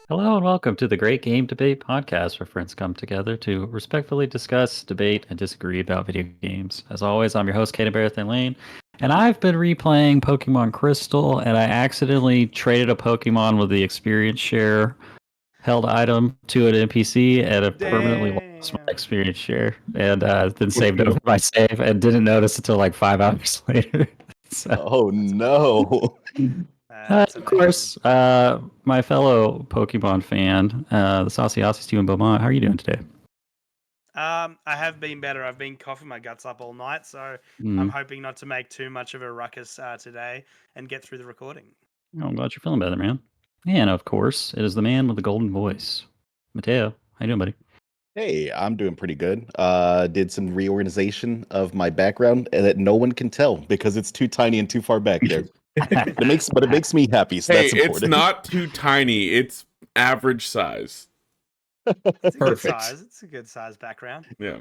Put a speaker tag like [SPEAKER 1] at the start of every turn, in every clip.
[SPEAKER 1] Hello and welcome to the Great Game Debate Podcast, where friends come together to respectfully discuss, debate, and disagree about video games. As always, I'm your host, Kaden Barrett Lane, and I've been replaying Pokemon Crystal, and I accidentally traded a Pokemon with the experience share held item to an NPC, and it permanently lost my experience share, and then saved over my save, and didn't notice until like 5 hours later. So.
[SPEAKER 2] Oh no!
[SPEAKER 1] Of course, my fellow Pokemon fan, the Saucy Aussie Steven Beaumont. How are you doing today?
[SPEAKER 3] I have been better. I've been coughing my guts up all night, so I'm hoping not to make too much of a ruckus today and get through the recording.
[SPEAKER 1] Oh, I'm glad you're feeling better, man. And of course, it is the man with the golden voice, Mateo. How you doing, buddy?
[SPEAKER 2] Hey, I'm doing pretty good. Did some reorganization of my background that no one can tell because it's too tiny and too far back there. But it makes me happy. So that's important.
[SPEAKER 4] It's not too tiny. It's average size.
[SPEAKER 3] It's a good size. It's a good size background.
[SPEAKER 4] Yeah.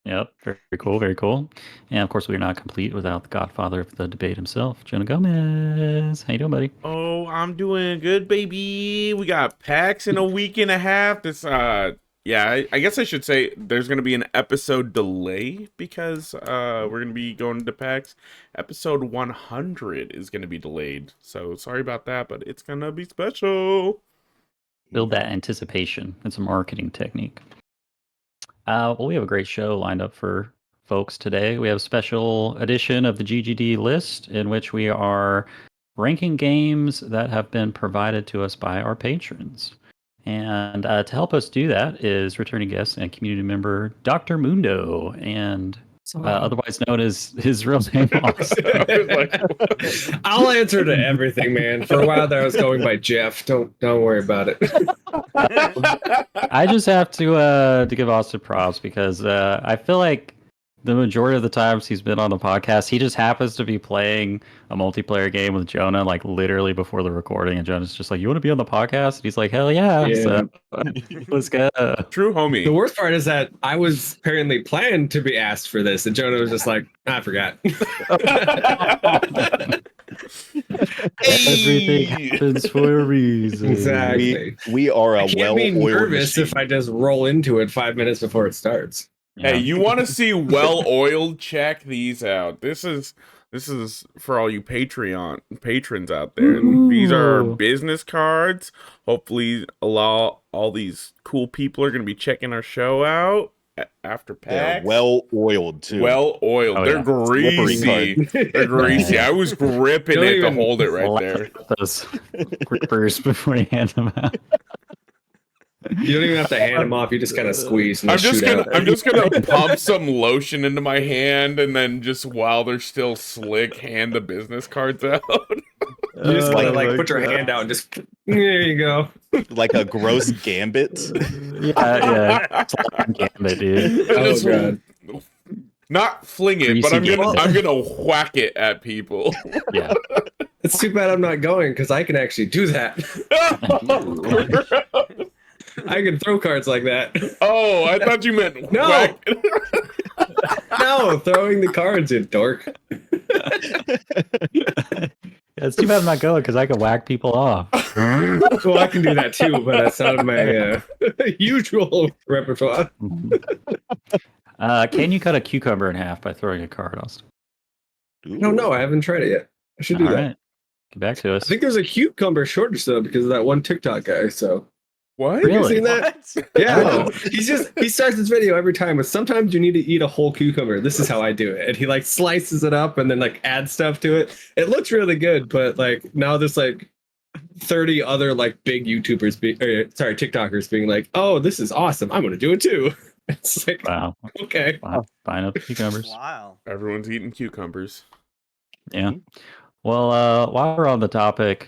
[SPEAKER 1] Yep. Very cool. Very cool. And of course, we're not complete without the godfather of the debate himself, Jonah Gomez. How you doing, buddy?
[SPEAKER 4] Oh, I'm doing good, baby. We got PAX in a week and a half. This I guess I should say there's going to be an episode delay because we're going to be going to PAX. Episode 100 is going to be delayed. So sorry about that, but it's going to be special.
[SPEAKER 1] Build that anticipation. It's a marketing technique. Well, we have a great show lined up for folks today. We have a special edition of the GGD list in which we are ranking games that have been provided to us by our patrons. And to help us do that is returning guest and community member Dr. Mundo, and otherwise known as his real name.
[SPEAKER 5] I'll answer to everything, man. For a while there, I was going by Jeff. Don't worry about it.
[SPEAKER 1] I just have to give Austin props because I feel like the majority of the times he's been on the podcast, he just happens to be playing a multiplayer game with Jonah, like literally before the recording, and Jonah's just like, "You want to be on the podcast?" And he's like, "Hell yeah!" So, let's go.
[SPEAKER 4] True homie.
[SPEAKER 5] The worst part is that I was apparently planned to be asked for this, and Jonah was just like, "I forgot."
[SPEAKER 1] Everything happens for a reason.
[SPEAKER 5] Exactly.
[SPEAKER 2] We are a
[SPEAKER 5] I can't be
[SPEAKER 2] well-oiled
[SPEAKER 5] nervous
[SPEAKER 2] machine.
[SPEAKER 5] if I just roll into it 5 minutes before it starts.
[SPEAKER 4] Hey, you want to see well-oiled? Check these out. This is for all you Patreon patrons out there.
[SPEAKER 1] Ooh.
[SPEAKER 4] These are our business cards. Hopefully, all these cool people are going to be checking our show out after PAX.
[SPEAKER 2] They're well-oiled too.
[SPEAKER 4] Well-oiled.
[SPEAKER 1] Oh,
[SPEAKER 4] They're
[SPEAKER 1] yeah.
[SPEAKER 4] greasy. They're greasy. I was gripping
[SPEAKER 5] Don't
[SPEAKER 4] it to
[SPEAKER 5] even
[SPEAKER 4] hold it right there.
[SPEAKER 1] Those grippers before you hand them out.
[SPEAKER 5] You don't even have to hand them off. You just kind of squeeze. And
[SPEAKER 4] I'm
[SPEAKER 5] shoot
[SPEAKER 4] just
[SPEAKER 5] out.
[SPEAKER 4] gonna pump some lotion into my hand, and then just while they're still slick, hand the business cards out.
[SPEAKER 5] You just want to like put your hand out and just there you go.
[SPEAKER 2] Like a gross gambit.
[SPEAKER 1] Yeah. It's like a gambit, dude.
[SPEAKER 5] Oh
[SPEAKER 4] Just
[SPEAKER 5] god.
[SPEAKER 4] Not fling it, but
[SPEAKER 1] Greasy
[SPEAKER 4] I'm gonna whack it at people.
[SPEAKER 1] Yeah.
[SPEAKER 5] It's too bad I'm not going because I can actually do that. I can throw cards like that.
[SPEAKER 4] Oh, I thought you meant
[SPEAKER 5] No.
[SPEAKER 4] whack.
[SPEAKER 5] No, throwing the cards, you dork.
[SPEAKER 1] It's too bad I'm not going because I can whack people off.
[SPEAKER 5] Well, I can do that too, but that's not my usual repertoire.
[SPEAKER 1] Can you cut a cucumber in half by throwing a card, Austin?
[SPEAKER 5] No, I haven't tried it yet. I should do
[SPEAKER 1] All
[SPEAKER 5] that.
[SPEAKER 1] right. Get back to us.
[SPEAKER 5] I think there's a cucumber shortage though because of that one TikTok guy. So
[SPEAKER 4] What?
[SPEAKER 1] Really?
[SPEAKER 5] have you seen that?
[SPEAKER 3] What?
[SPEAKER 5] Yeah, he starts his video every time with sometimes you need to eat a whole cucumber. This is how I do it, and he like slices it up and then like adds stuff to it. It looks really good, but like now there's like 30 other like big YouTubers, TikTokers being like, "Oh, this is awesome! I'm gonna do it too." It's like,
[SPEAKER 1] Wow.
[SPEAKER 5] okay,
[SPEAKER 1] Buying up the cucumbers.
[SPEAKER 3] Wow.
[SPEAKER 4] Everyone's eating cucumbers.
[SPEAKER 1] Yeah. Well, while we're on the topic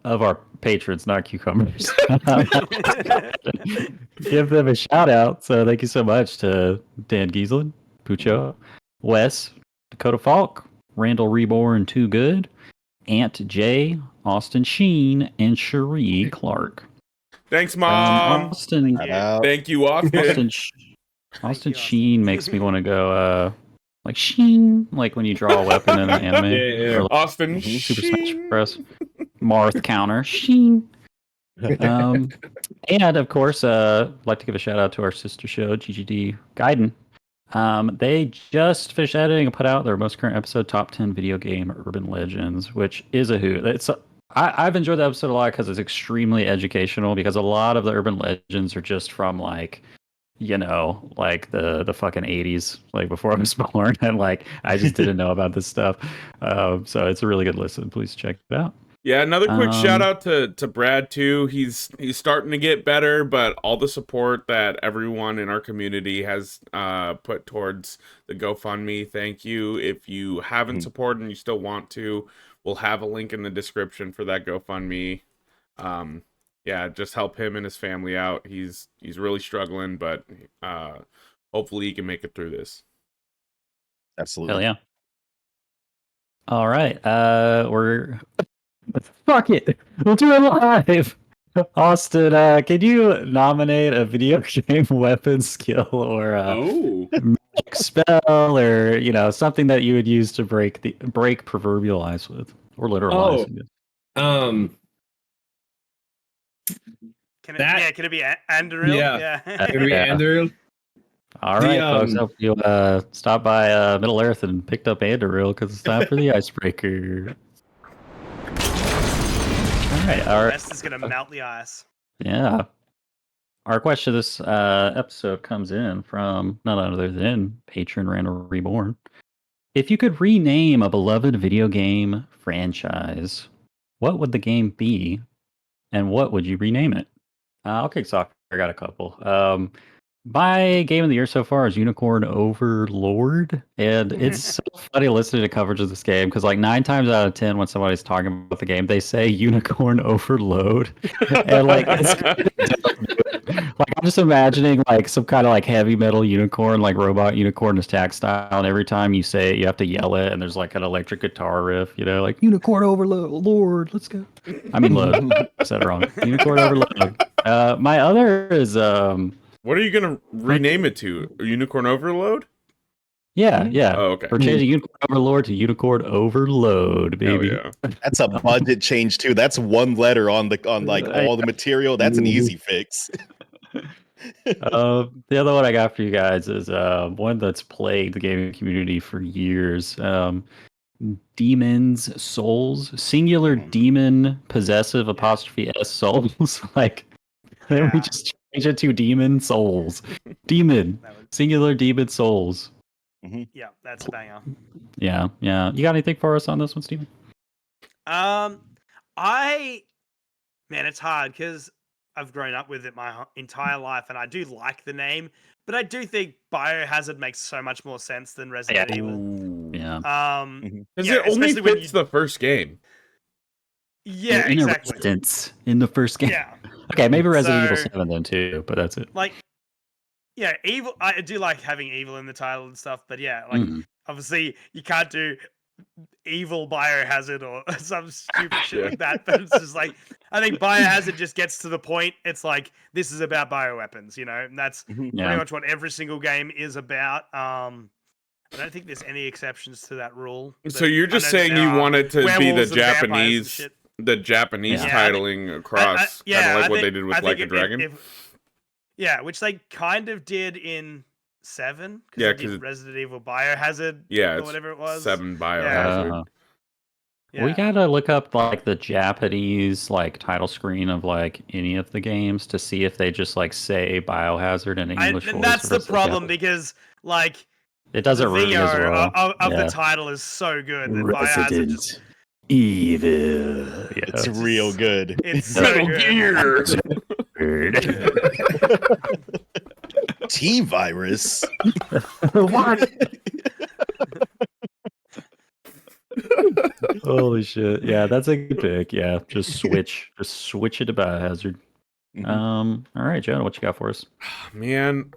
[SPEAKER 1] of our patrons, not cucumbers, give them a shout out. So thank you so much to Dan Giesland, Pucho, Wes, Dakota Falk, Randall Reborn, Too Good, Aunt J, Austin Sheen, and Cherie Clark.
[SPEAKER 4] Thanks, Mom.
[SPEAKER 1] Austin,
[SPEAKER 3] Thank you.
[SPEAKER 4] Thank you, Austin.
[SPEAKER 1] Austin Sheen makes me want to go like Sheen, like when you draw a weapon in an anime.
[SPEAKER 5] Yeah.
[SPEAKER 1] Or like
[SPEAKER 4] Austin
[SPEAKER 1] Super Smash
[SPEAKER 4] Sheen.
[SPEAKER 1] Bros. Marth counter Sheen. And of course, I'd like to give a shout out to our sister show, GGD Gaiden. They just finished editing and put out their most current episode, Top 10 Video Game Urban Legends, which is a hoot. I've enjoyed the episode a lot because it's extremely educational, because a lot of the urban legends are just from like, like the fucking 80s, like before I was born, and like I just didn't know about this stuff. So it's a really good listen. Please check it out.
[SPEAKER 4] Yeah, another quick shout out to Brad too. He's starting to get better, but all the support that everyone in our community has put towards the GoFundMe, thank you. If you haven't supported and you still want to, we'll have a link in the description for that GoFundMe. Yeah, just help him and his family out. He's really struggling, but hopefully he can make it through this.
[SPEAKER 2] Absolutely.
[SPEAKER 1] Hell yeah. All right. Fuck it. We'll do it live. Austin, can you nominate a video game weapon skill or magic spell, or something that you would use to break proverbial ice with, or literal ice?
[SPEAKER 3] Can it be Andrew?
[SPEAKER 5] Yeah. Can it be Andrew?
[SPEAKER 1] All right, folks. Hope you stop by Middle Earth and picked up Anduril, because it's time for the icebreaker. All right.
[SPEAKER 3] This is gonna melt the ice.
[SPEAKER 1] Yeah. Our question this episode comes in from none other than Patron Randall Reborn. If you could rename a beloved video game franchise, what would the game be, and what would you rename it? I'll kick off. I got a couple. My game of the year so far is Unicorn Overlord, and it's so funny listening to coverage of this game, because like 9 times out of 10 when somebody's talking about the game, they say Unicorn Overload, and like I'm just imagining like some kind of like heavy metal unicorn, like robot unicorn attack style, and every time you say it, you have to yell it, and there's like an electric guitar riff, like Unicorn Overlord, let's go. I mean, load. I said it wrong. Unicorn Overload. My other is
[SPEAKER 4] What are you gonna rename it to? Unicorn Overload?
[SPEAKER 1] Yeah.
[SPEAKER 4] Oh, okay.
[SPEAKER 1] We're changing Unicorn Overlord to Unicorn Overload, baby.
[SPEAKER 4] Hell yeah.
[SPEAKER 2] That's a budget change too. That's one letter on all the material. That's an easy fix.
[SPEAKER 1] The other one I got for you guys is one that's plagued the gaming community for years. Demon's Souls, singular demon possessive apostrophe S souls. Like, then we just change it to Demon Souls. Demon, singular demon souls.
[SPEAKER 3] Yeah, that's a banger.
[SPEAKER 1] Yeah. You got anything for us on this one, Steven?
[SPEAKER 3] It's hard because I've grown up with it my entire life, and I do like the name, but I do think Biohazard makes so much more sense than Resident Evil.
[SPEAKER 1] Yeah.
[SPEAKER 4] Because it only fits the first game.
[SPEAKER 3] Yeah, exactly.
[SPEAKER 1] Resistance in the first game.
[SPEAKER 3] Yeah.
[SPEAKER 1] Okay, maybe Resident Evil 7 then too, but that's it.
[SPEAKER 3] Like, yeah, evil. I do like having evil in the title and stuff, but yeah, like obviously you can't do evil Biohazard or some stupid shit like that. But it's just like, I think Biohazard just gets to the point. It's like, this is about bioweapons, and that's pretty much what every single game is about. I don't think there's any exceptions to that rule.
[SPEAKER 4] So you're just saying you want it to be the Japanese titling across, kind of like what they did with Like a Dragon?
[SPEAKER 3] Which they kind of did in 7.
[SPEAKER 4] Yeah,
[SPEAKER 3] because Resident Evil Biohazard, or whatever it was.
[SPEAKER 4] 7 Biohazard.
[SPEAKER 1] We gotta look up like the Japanese like title screen of like any of the games to see if they just like say Biohazard in English voice.
[SPEAKER 3] And that's the problem, because like
[SPEAKER 1] it doesn't really as well.
[SPEAKER 3] Of the title is so good that
[SPEAKER 1] Resident
[SPEAKER 3] just...
[SPEAKER 1] Evil.
[SPEAKER 2] It's real good.
[SPEAKER 3] It's so good.
[SPEAKER 2] T-virus.
[SPEAKER 1] What? Holy shit! Yeah, that's a good pick. Yeah, just switch it to Biohazard. All right, Jonah, what you got for us?
[SPEAKER 4] Man,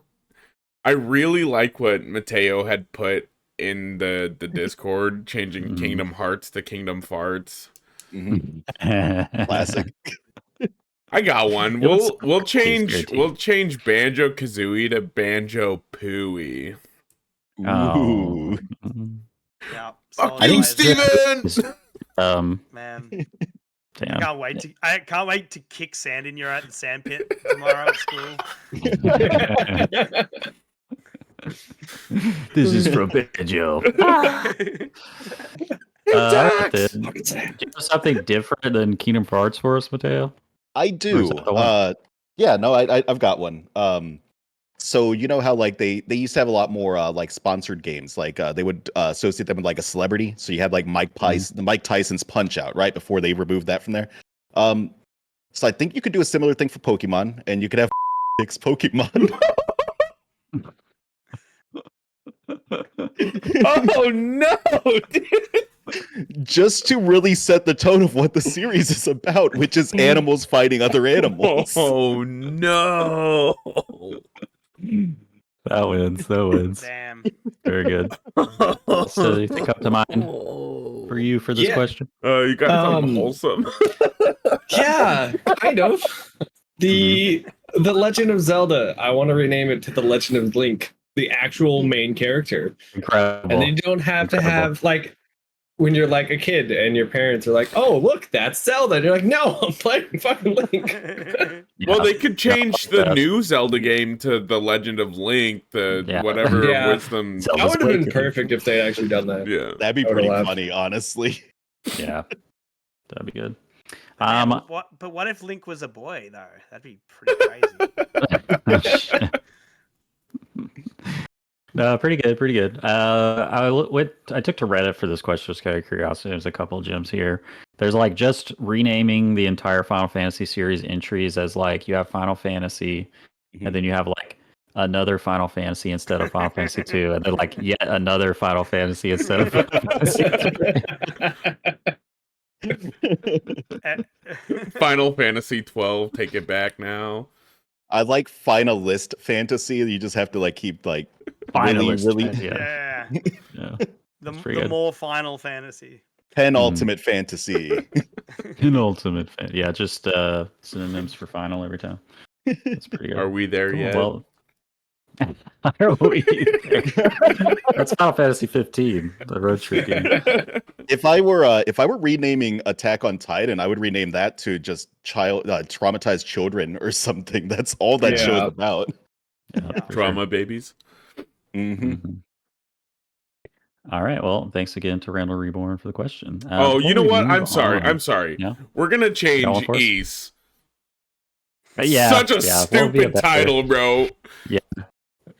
[SPEAKER 4] I really like what Mateo had put in the Discord, changing Kingdom Hearts to Kingdom Farts.
[SPEAKER 2] Classic.
[SPEAKER 4] I got one.
[SPEAKER 1] It was
[SPEAKER 4] We'll
[SPEAKER 1] crazy.
[SPEAKER 4] change Banjo Kazooie to Banjo Pooey.
[SPEAKER 1] Oh.
[SPEAKER 3] Yeah.
[SPEAKER 4] Fuck
[SPEAKER 3] solid
[SPEAKER 4] you,
[SPEAKER 3] players.
[SPEAKER 4] Steven!
[SPEAKER 3] Man,
[SPEAKER 1] Damn.
[SPEAKER 3] I can't wait to kick sand in your at the sand pit tomorrow at school.
[SPEAKER 1] This is from Banjo. Do you have something different than Kingdom Hearts for us, Mateo?
[SPEAKER 2] I
[SPEAKER 1] Or is
[SPEAKER 2] do.
[SPEAKER 1] that the one?
[SPEAKER 2] Yeah, no, I've got one. So you know how like they used to have a lot more like sponsored games, like they would associate them with like a celebrity. So you had like Mike Tyson's Punch Out right before they removed that from there. So I think you could do a similar thing for Pokemon, and you could have six Pokemon.
[SPEAKER 4] Oh no, dude.
[SPEAKER 2] Just to really set the tone of what the series is about, which is animals fighting other animals.
[SPEAKER 4] Oh no.
[SPEAKER 1] That wins.
[SPEAKER 3] Damn.
[SPEAKER 1] Very good. So you think up to mind for you for this question?
[SPEAKER 4] You got something wholesome.
[SPEAKER 5] Yeah, kind of. The Legend of Zelda. I want to rename it to the Legend of Link, the actual main character.
[SPEAKER 1] Incredible.
[SPEAKER 5] And they don't have to have like when you're like a kid and your parents are like, "Oh, look, that's Zelda." And you're like, "No, I'm playing fucking Link."
[SPEAKER 4] Well, they could change the new Zelda game to The Legend of Link, whatever wisdom.
[SPEAKER 5] That would have been perfect if they actually done that.
[SPEAKER 4] Yeah,
[SPEAKER 2] that'd be pretty funny, honestly.
[SPEAKER 1] Yeah, that'd be good.
[SPEAKER 3] What if Link was a boy though? That'd be pretty crazy.
[SPEAKER 1] No, pretty good. I took to Reddit for this question just out of curiosity. There's a couple of gems here. There's like just renaming the entire Final Fantasy series entries as like you have Final Fantasy, and then you have like another Final Fantasy instead of Final Fantasy 2, and then like yet another Final Fantasy instead of Final Fantasy 3.
[SPEAKER 4] Final Fantasy 12, take it back now.
[SPEAKER 2] I like finalist fantasy. You just have to like keep like
[SPEAKER 1] finalist,
[SPEAKER 2] really.
[SPEAKER 3] Yeah. The more Final Fantasy.
[SPEAKER 2] Penultimate fantasy.
[SPEAKER 1] Penultimate yeah, just synonyms for final every time. That's pretty good.
[SPEAKER 4] Are we there yet?
[SPEAKER 1] Well, are we there? That's Final Fantasy 15, the road trip game.
[SPEAKER 2] If I were renaming Attack on Titan, I would rename that to just traumatized children or something. That's all that show's about.
[SPEAKER 1] Yeah,
[SPEAKER 4] Trauma babies.
[SPEAKER 1] All right. Well, thanks again to Randall Reborn for the question.
[SPEAKER 4] You know what? I'm sorry.
[SPEAKER 1] Yeah?
[SPEAKER 4] We're gonna change East.
[SPEAKER 1] Yeah.
[SPEAKER 4] Such a stupid title, bro.
[SPEAKER 1] Yeah.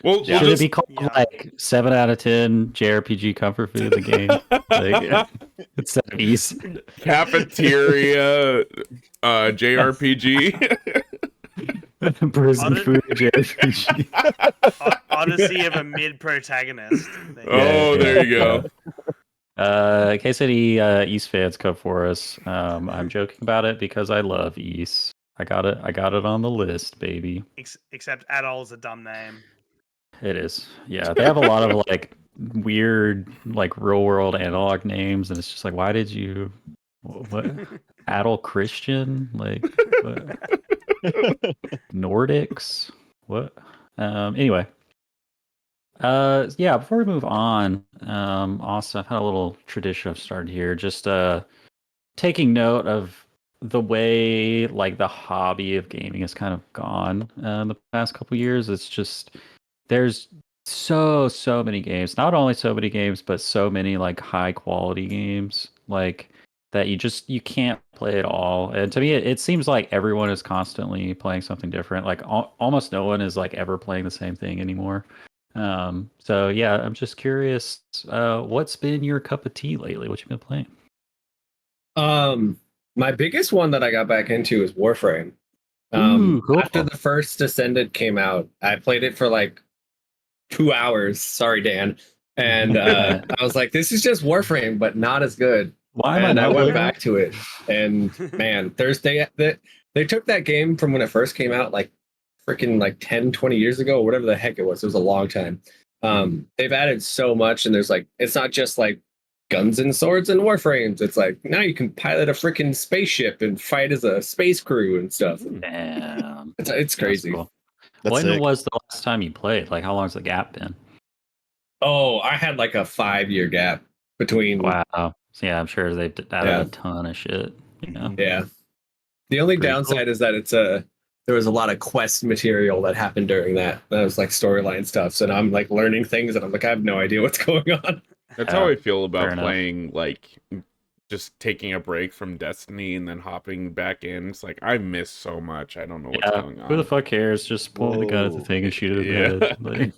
[SPEAKER 4] Well,
[SPEAKER 1] should it be called like 7 out of 10 JRPG comfort food the game? Like, instead of East.
[SPEAKER 4] Cafeteria JRPG.
[SPEAKER 1] Prison food JRPG.
[SPEAKER 3] Odyssey of a mid protagonist.
[SPEAKER 4] There you go.
[SPEAKER 1] K-City East fans come for us. I'm joking about it because I love East. I got it on the list, baby.
[SPEAKER 3] Except Adol's a dumb name.
[SPEAKER 1] It is. Yeah, they have a lot of like weird, like real world analog names, and it's just like, why did you? What? Adult Christian? Like what? Nordics? What? Anyway. Yeah. Before we move on, Austin, I've had a little tradition I've started here. Just taking note of the way like the hobby of gaming has kind of gone the past couple years. It's just there's so many games. Not only so many games, but so many like high quality games like that you can't play it all. And to me, it seems like everyone is constantly playing something different. Like almost no one is like ever playing the same thing anymore. So yeah, I'm just curious, what's been your cup of tea lately? What you been playing?
[SPEAKER 5] My biggest one that I got back into is Warframe.
[SPEAKER 1] Ooh, cool.
[SPEAKER 5] After the first Descendant came out, I played it for like 2 hours. Sorry, Dan. And I was like, this is just Warframe, but not as good. I went back to it. And man, they took that game from when it first came out, like freaking like 10, 20 years ago, or whatever the heck it was. It was a long time. They've added so much, and there's like, it's not just like guns and swords and warframes. It's like now you can pilot a freaking spaceship and fight as a space crew and stuff.
[SPEAKER 1] Damn.
[SPEAKER 5] It's crazy.
[SPEAKER 1] Cool.
[SPEAKER 2] That's
[SPEAKER 1] When
[SPEAKER 2] sick.
[SPEAKER 1] was the last time you played? Like, how long's the gap been?
[SPEAKER 5] Oh, I had like a 5-year gap between.
[SPEAKER 1] Wow. So, yeah, I'm sure they've added a ton of shit. You know?
[SPEAKER 5] Yeah. The only
[SPEAKER 1] Pretty
[SPEAKER 5] downside
[SPEAKER 1] cool.
[SPEAKER 5] is that there was a lot of quest material that happened during that. That was like storyline stuff. So now I'm like learning things and I'm like, I have no idea what's going on.
[SPEAKER 4] That's how I feel
[SPEAKER 1] fair
[SPEAKER 4] about
[SPEAKER 1] enough.
[SPEAKER 4] playing, like, just taking a break from Destiny and then hopping back in. It's like, I miss so much. I don't know what's
[SPEAKER 1] Yeah,
[SPEAKER 4] going on.
[SPEAKER 1] who the fuck cares? Just point the gun at the
[SPEAKER 2] Whoa.
[SPEAKER 1] thing and shoot it in
[SPEAKER 4] Yeah.
[SPEAKER 1] the head. Like,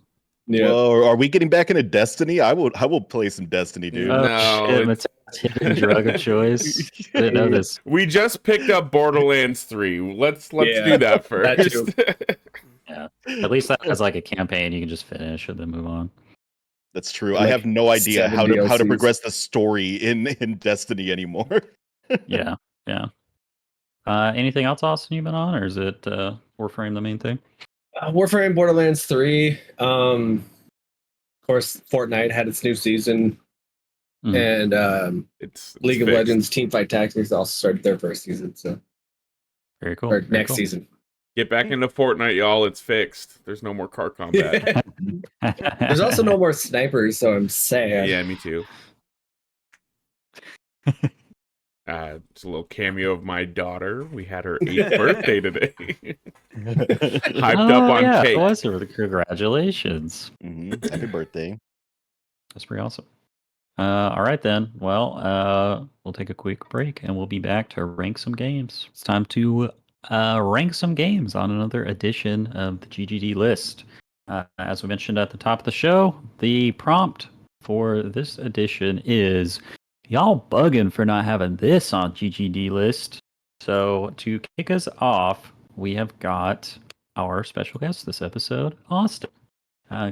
[SPEAKER 5] Yeah.
[SPEAKER 2] Whoa, are we getting back into Destiny? I will play some Destiny, dude.
[SPEAKER 4] No,
[SPEAKER 1] oh shit,
[SPEAKER 4] it's-
[SPEAKER 1] Mateus hidden drug of choice. I didn't know this.
[SPEAKER 4] We just picked up Borderlands 3. Let's
[SPEAKER 5] Yeah,
[SPEAKER 4] do that
[SPEAKER 5] that
[SPEAKER 4] first.
[SPEAKER 5] too.
[SPEAKER 1] Yeah. At least that has like a campaign you can just finish and then move on.
[SPEAKER 2] That's true.
[SPEAKER 5] Like
[SPEAKER 2] I have no idea
[SPEAKER 5] 7
[SPEAKER 2] how to
[SPEAKER 5] DLCs.
[SPEAKER 2] progress the story in Destiny anymore.
[SPEAKER 1] Yeah, yeah. Anything else, Austin, you've been on, or is it Warframe the main thing?
[SPEAKER 5] Warframe, Borderlands 3. Of course, Fortnite had its new season,
[SPEAKER 1] Mhm.
[SPEAKER 5] and
[SPEAKER 4] it's
[SPEAKER 5] League of
[SPEAKER 4] fixed.
[SPEAKER 5] Legends Teamfight Tactics also started their first season, so
[SPEAKER 1] Very cool.
[SPEAKER 5] or
[SPEAKER 1] very
[SPEAKER 5] next
[SPEAKER 1] cool.
[SPEAKER 5] season.
[SPEAKER 4] Get back into Fortnite, y'all. It's fixed. There's no more car combat.
[SPEAKER 5] There's also no more snipers, so I'm sad.
[SPEAKER 4] Yeah, me too. It's a little cameo of my daughter. We had her 8th birthday today. Hyped up on
[SPEAKER 1] yeah,
[SPEAKER 4] cake.
[SPEAKER 1] it was. Congratulations.
[SPEAKER 2] Happy birthday.
[SPEAKER 1] That's pretty awesome. All right then. Well, we'll take a quick break and we'll be back to rank some games. It's time to rank some games on another edition of the GGD list. As we mentioned at the top of the show, the prompt for this edition is y'all bugging for not having this on GGD list. So to kick us off, we have got our special guest this episode, Austin.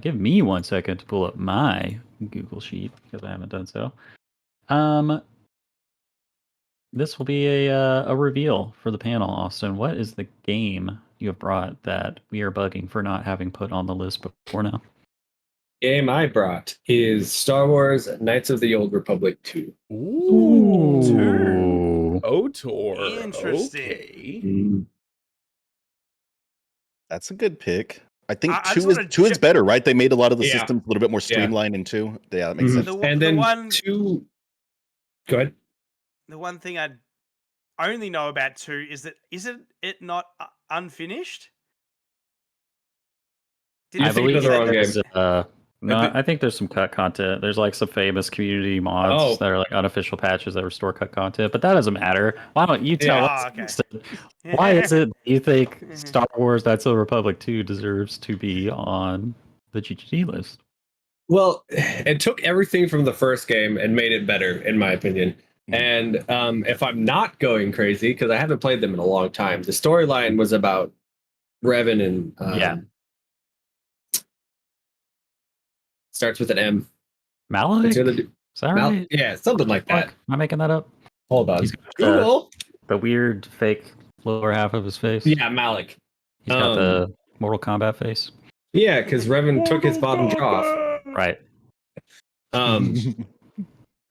[SPEAKER 1] Give me 1 second to pull up my Google Sheet because I haven't done so. This will be a reveal for the panel, Austin. What is the game you have brought that we are bugging for not having put on the list before now?
[SPEAKER 5] Game I brought is Star Wars Knights of the Old Republic 2.
[SPEAKER 4] Ooh. OTOR.
[SPEAKER 3] Interesting.
[SPEAKER 4] Okay.
[SPEAKER 2] That's a good pick. I think
[SPEAKER 3] I just wanna
[SPEAKER 2] two is better, right? They made a lot of the
[SPEAKER 5] Yeah.
[SPEAKER 2] systems a little bit more streamlined in 2. Yeah, that makes
[SPEAKER 5] Mhm.
[SPEAKER 2] sense.
[SPEAKER 5] And
[SPEAKER 3] The
[SPEAKER 5] then
[SPEAKER 3] one-
[SPEAKER 5] 2. Go ahead.
[SPEAKER 3] The one thing I only know about 2 is that isn't it not unfinished? Did
[SPEAKER 5] I
[SPEAKER 3] it
[SPEAKER 5] believe
[SPEAKER 3] finish
[SPEAKER 5] the
[SPEAKER 3] at
[SPEAKER 5] wrong
[SPEAKER 3] the-
[SPEAKER 5] game.
[SPEAKER 1] No, I think there's some cut content. There's like some famous community mods
[SPEAKER 5] Oh.
[SPEAKER 1] that are like unofficial patches that restore cut content, but that doesn't matter. Why don't you tell
[SPEAKER 3] Yeah.
[SPEAKER 1] us?
[SPEAKER 3] Okay.
[SPEAKER 1] Austin, why is it you think
[SPEAKER 3] Mhm.
[SPEAKER 1] Star Wars Knights of the Republic 2 deserves to be on the GGD list?
[SPEAKER 5] Well, it took everything from the first game and made it better, in my opinion. And if I'm not going crazy, because I haven't played them in a long time, the storyline was about Revan and
[SPEAKER 1] Yeah.
[SPEAKER 5] starts with an M.
[SPEAKER 1] Malik?
[SPEAKER 5] What's the other
[SPEAKER 1] Is
[SPEAKER 5] dude?
[SPEAKER 1] that right?
[SPEAKER 5] Yeah, something like that.
[SPEAKER 1] Fuck, am I making that up?
[SPEAKER 5] Hold on.
[SPEAKER 1] He's got
[SPEAKER 5] Google.
[SPEAKER 1] the weird fake lower half of his face.
[SPEAKER 5] Yeah, Malik.
[SPEAKER 1] He's got the Mortal Kombat face.
[SPEAKER 5] Yeah, because Revan took his bottom jaw off.
[SPEAKER 1] Right.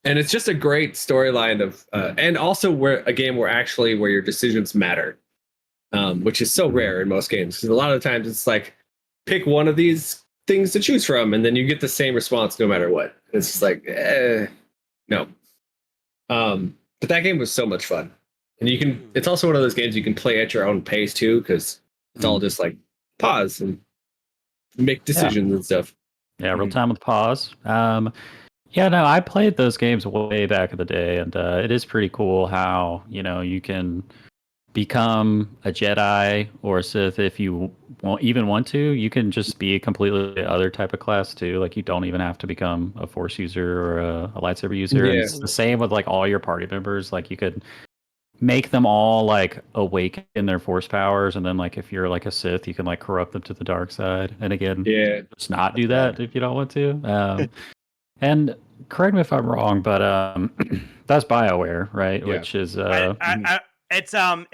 [SPEAKER 5] And it's just a great storyline of, and also where a game where your decisions matter, which is so rare in most games. Because a lot of the times it's like pick one of these things to choose from, and then you get the same response no matter what. It's just like, no. But that game was so much fun, and you can. It's also one of those games you can play at your own pace too, because it's all just like pause and make decisions and stuff.
[SPEAKER 1] Yeah, real time with pause. Yeah, no, I played those games way back in the day, and it is pretty cool how, you can become a Jedi or a Sith if you want to. You can just be a completely other type of class too. Like, you don't even have to become a Force user or a lightsaber user. And
[SPEAKER 5] Yeah.
[SPEAKER 1] it's the same with like all your party members. Like, you could make them all like awaken their Force powers, and then like if you're like a Sith, you can like corrupt them to the dark side. And again,
[SPEAKER 5] Yeah.
[SPEAKER 1] just not do that if you don't want to. And correct me if I'm wrong, but that's BioWare, right?
[SPEAKER 4] Yeah.
[SPEAKER 1] Which is
[SPEAKER 3] it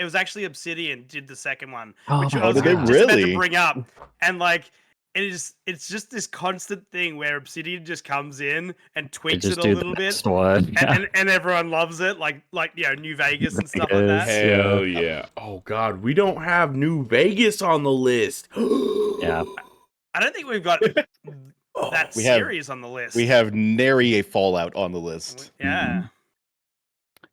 [SPEAKER 3] was actually Obsidian did the second one,
[SPEAKER 1] Oh
[SPEAKER 3] which
[SPEAKER 1] my
[SPEAKER 3] I was
[SPEAKER 2] did they
[SPEAKER 3] just about to
[SPEAKER 2] really?
[SPEAKER 3] bring up. And like it's just this constant thing where Obsidian just comes in and
[SPEAKER 1] They
[SPEAKER 3] tweaks
[SPEAKER 1] just
[SPEAKER 3] it a
[SPEAKER 1] do
[SPEAKER 3] little
[SPEAKER 1] the
[SPEAKER 3] bit,
[SPEAKER 1] next one. Yeah.
[SPEAKER 3] and everyone loves it, like New Vegas and stuff like that.
[SPEAKER 1] Vegas.
[SPEAKER 4] Hell yeah. Oh god, we don't have New Vegas on the list.
[SPEAKER 1] Yeah.
[SPEAKER 3] I don't think we've got that
[SPEAKER 2] We have-
[SPEAKER 3] series on the list.
[SPEAKER 2] We have nary a Fallout on the list.
[SPEAKER 3] Yeah.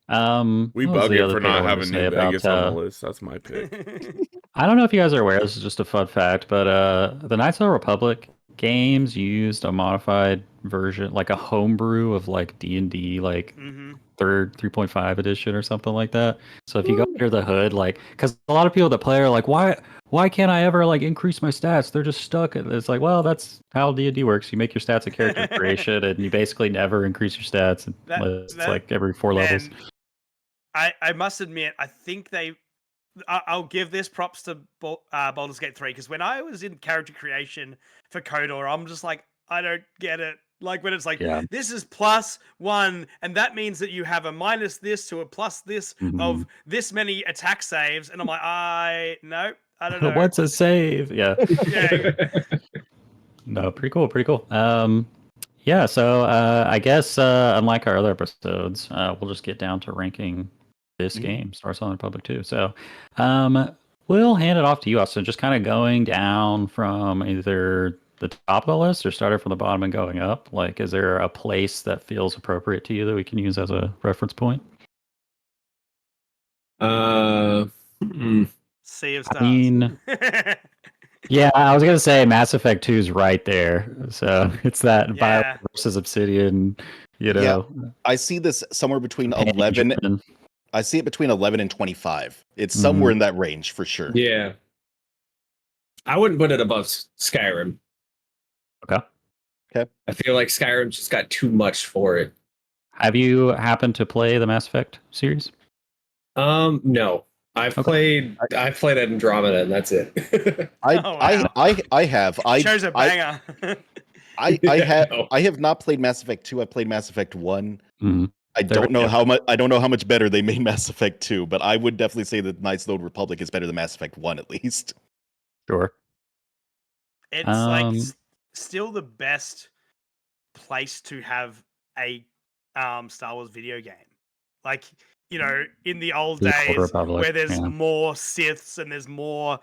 [SPEAKER 4] We
[SPEAKER 1] what was
[SPEAKER 4] bug
[SPEAKER 1] the
[SPEAKER 4] it
[SPEAKER 1] other
[SPEAKER 4] for
[SPEAKER 1] thing I
[SPEAKER 4] not
[SPEAKER 1] wanted to
[SPEAKER 4] having
[SPEAKER 1] say
[SPEAKER 4] New
[SPEAKER 1] about,
[SPEAKER 4] Vegas on the list. That's my pick.
[SPEAKER 1] I don't know if you guys are aware. This is just a fun fact, but the Knights of the Republic games used a modified version, like a homebrew of like D&D, like
[SPEAKER 3] hmm
[SPEAKER 1] third 3.5 edition or something like that. So if you go under the hood, like, because a lot of people that play are like, why can't I ever like increase my stats? They're just stuck. It's like, well, that's how D&D works. You make your stats a character creation, and you basically never increase your stats unless it's like every 4 levels.
[SPEAKER 3] I must admit, I think I'll give this props to Baldur's Gate 3, because when I was in character creation for KOTOR, I'm just like, I don't get it. Like when it's like,
[SPEAKER 1] Yeah.
[SPEAKER 3] this is +1, and that means that you have a minus this to a plus this of this many attack saves, and I'm like, no, I don't know.
[SPEAKER 1] What's a save? Yeah.
[SPEAKER 3] Yeah.
[SPEAKER 1] No, pretty cool, pretty cool. Yeah, so I guess unlike our other episodes, we'll just get down to ranking this game, Star Wars: Republic 2. So we'll hand it off to you, Austin, just kind of going down from either the top of the list or starting from the bottom and going up. Like, is there a place that feels appropriate to you that we can use as a reference point?
[SPEAKER 3] Sea of
[SPEAKER 1] I
[SPEAKER 3] Stars.
[SPEAKER 1] mean, yeah, I was gonna say Mass Effect 2 is right there. So it's that BioWare versus Obsidian, you know.
[SPEAKER 2] Yeah, I see this somewhere between
[SPEAKER 1] Pan
[SPEAKER 2] 11.
[SPEAKER 1] German.
[SPEAKER 2] I see it between 11 and 25. It's somewhere in that range for sure.
[SPEAKER 5] Yeah. I wouldn't put it above Skyrim.
[SPEAKER 1] Okay.
[SPEAKER 5] I feel like Skyrim's just got too much for it.
[SPEAKER 1] Have you happened to play the Mass Effect series?
[SPEAKER 5] No. I've played Andromeda, and that's it.
[SPEAKER 2] I have.
[SPEAKER 3] Chose a banger.
[SPEAKER 2] I have not played Mass Effect 2. I played Mass Effect 1. I don't know how much better they made Mass Effect 2, but I would definitely say that Knights of the Old Republic is better than Mass Effect 1 at least.
[SPEAKER 1] Sure.
[SPEAKER 3] It's like still the best place to have a Star Wars video game. Like, you know, in the old days where there's more Siths and there's more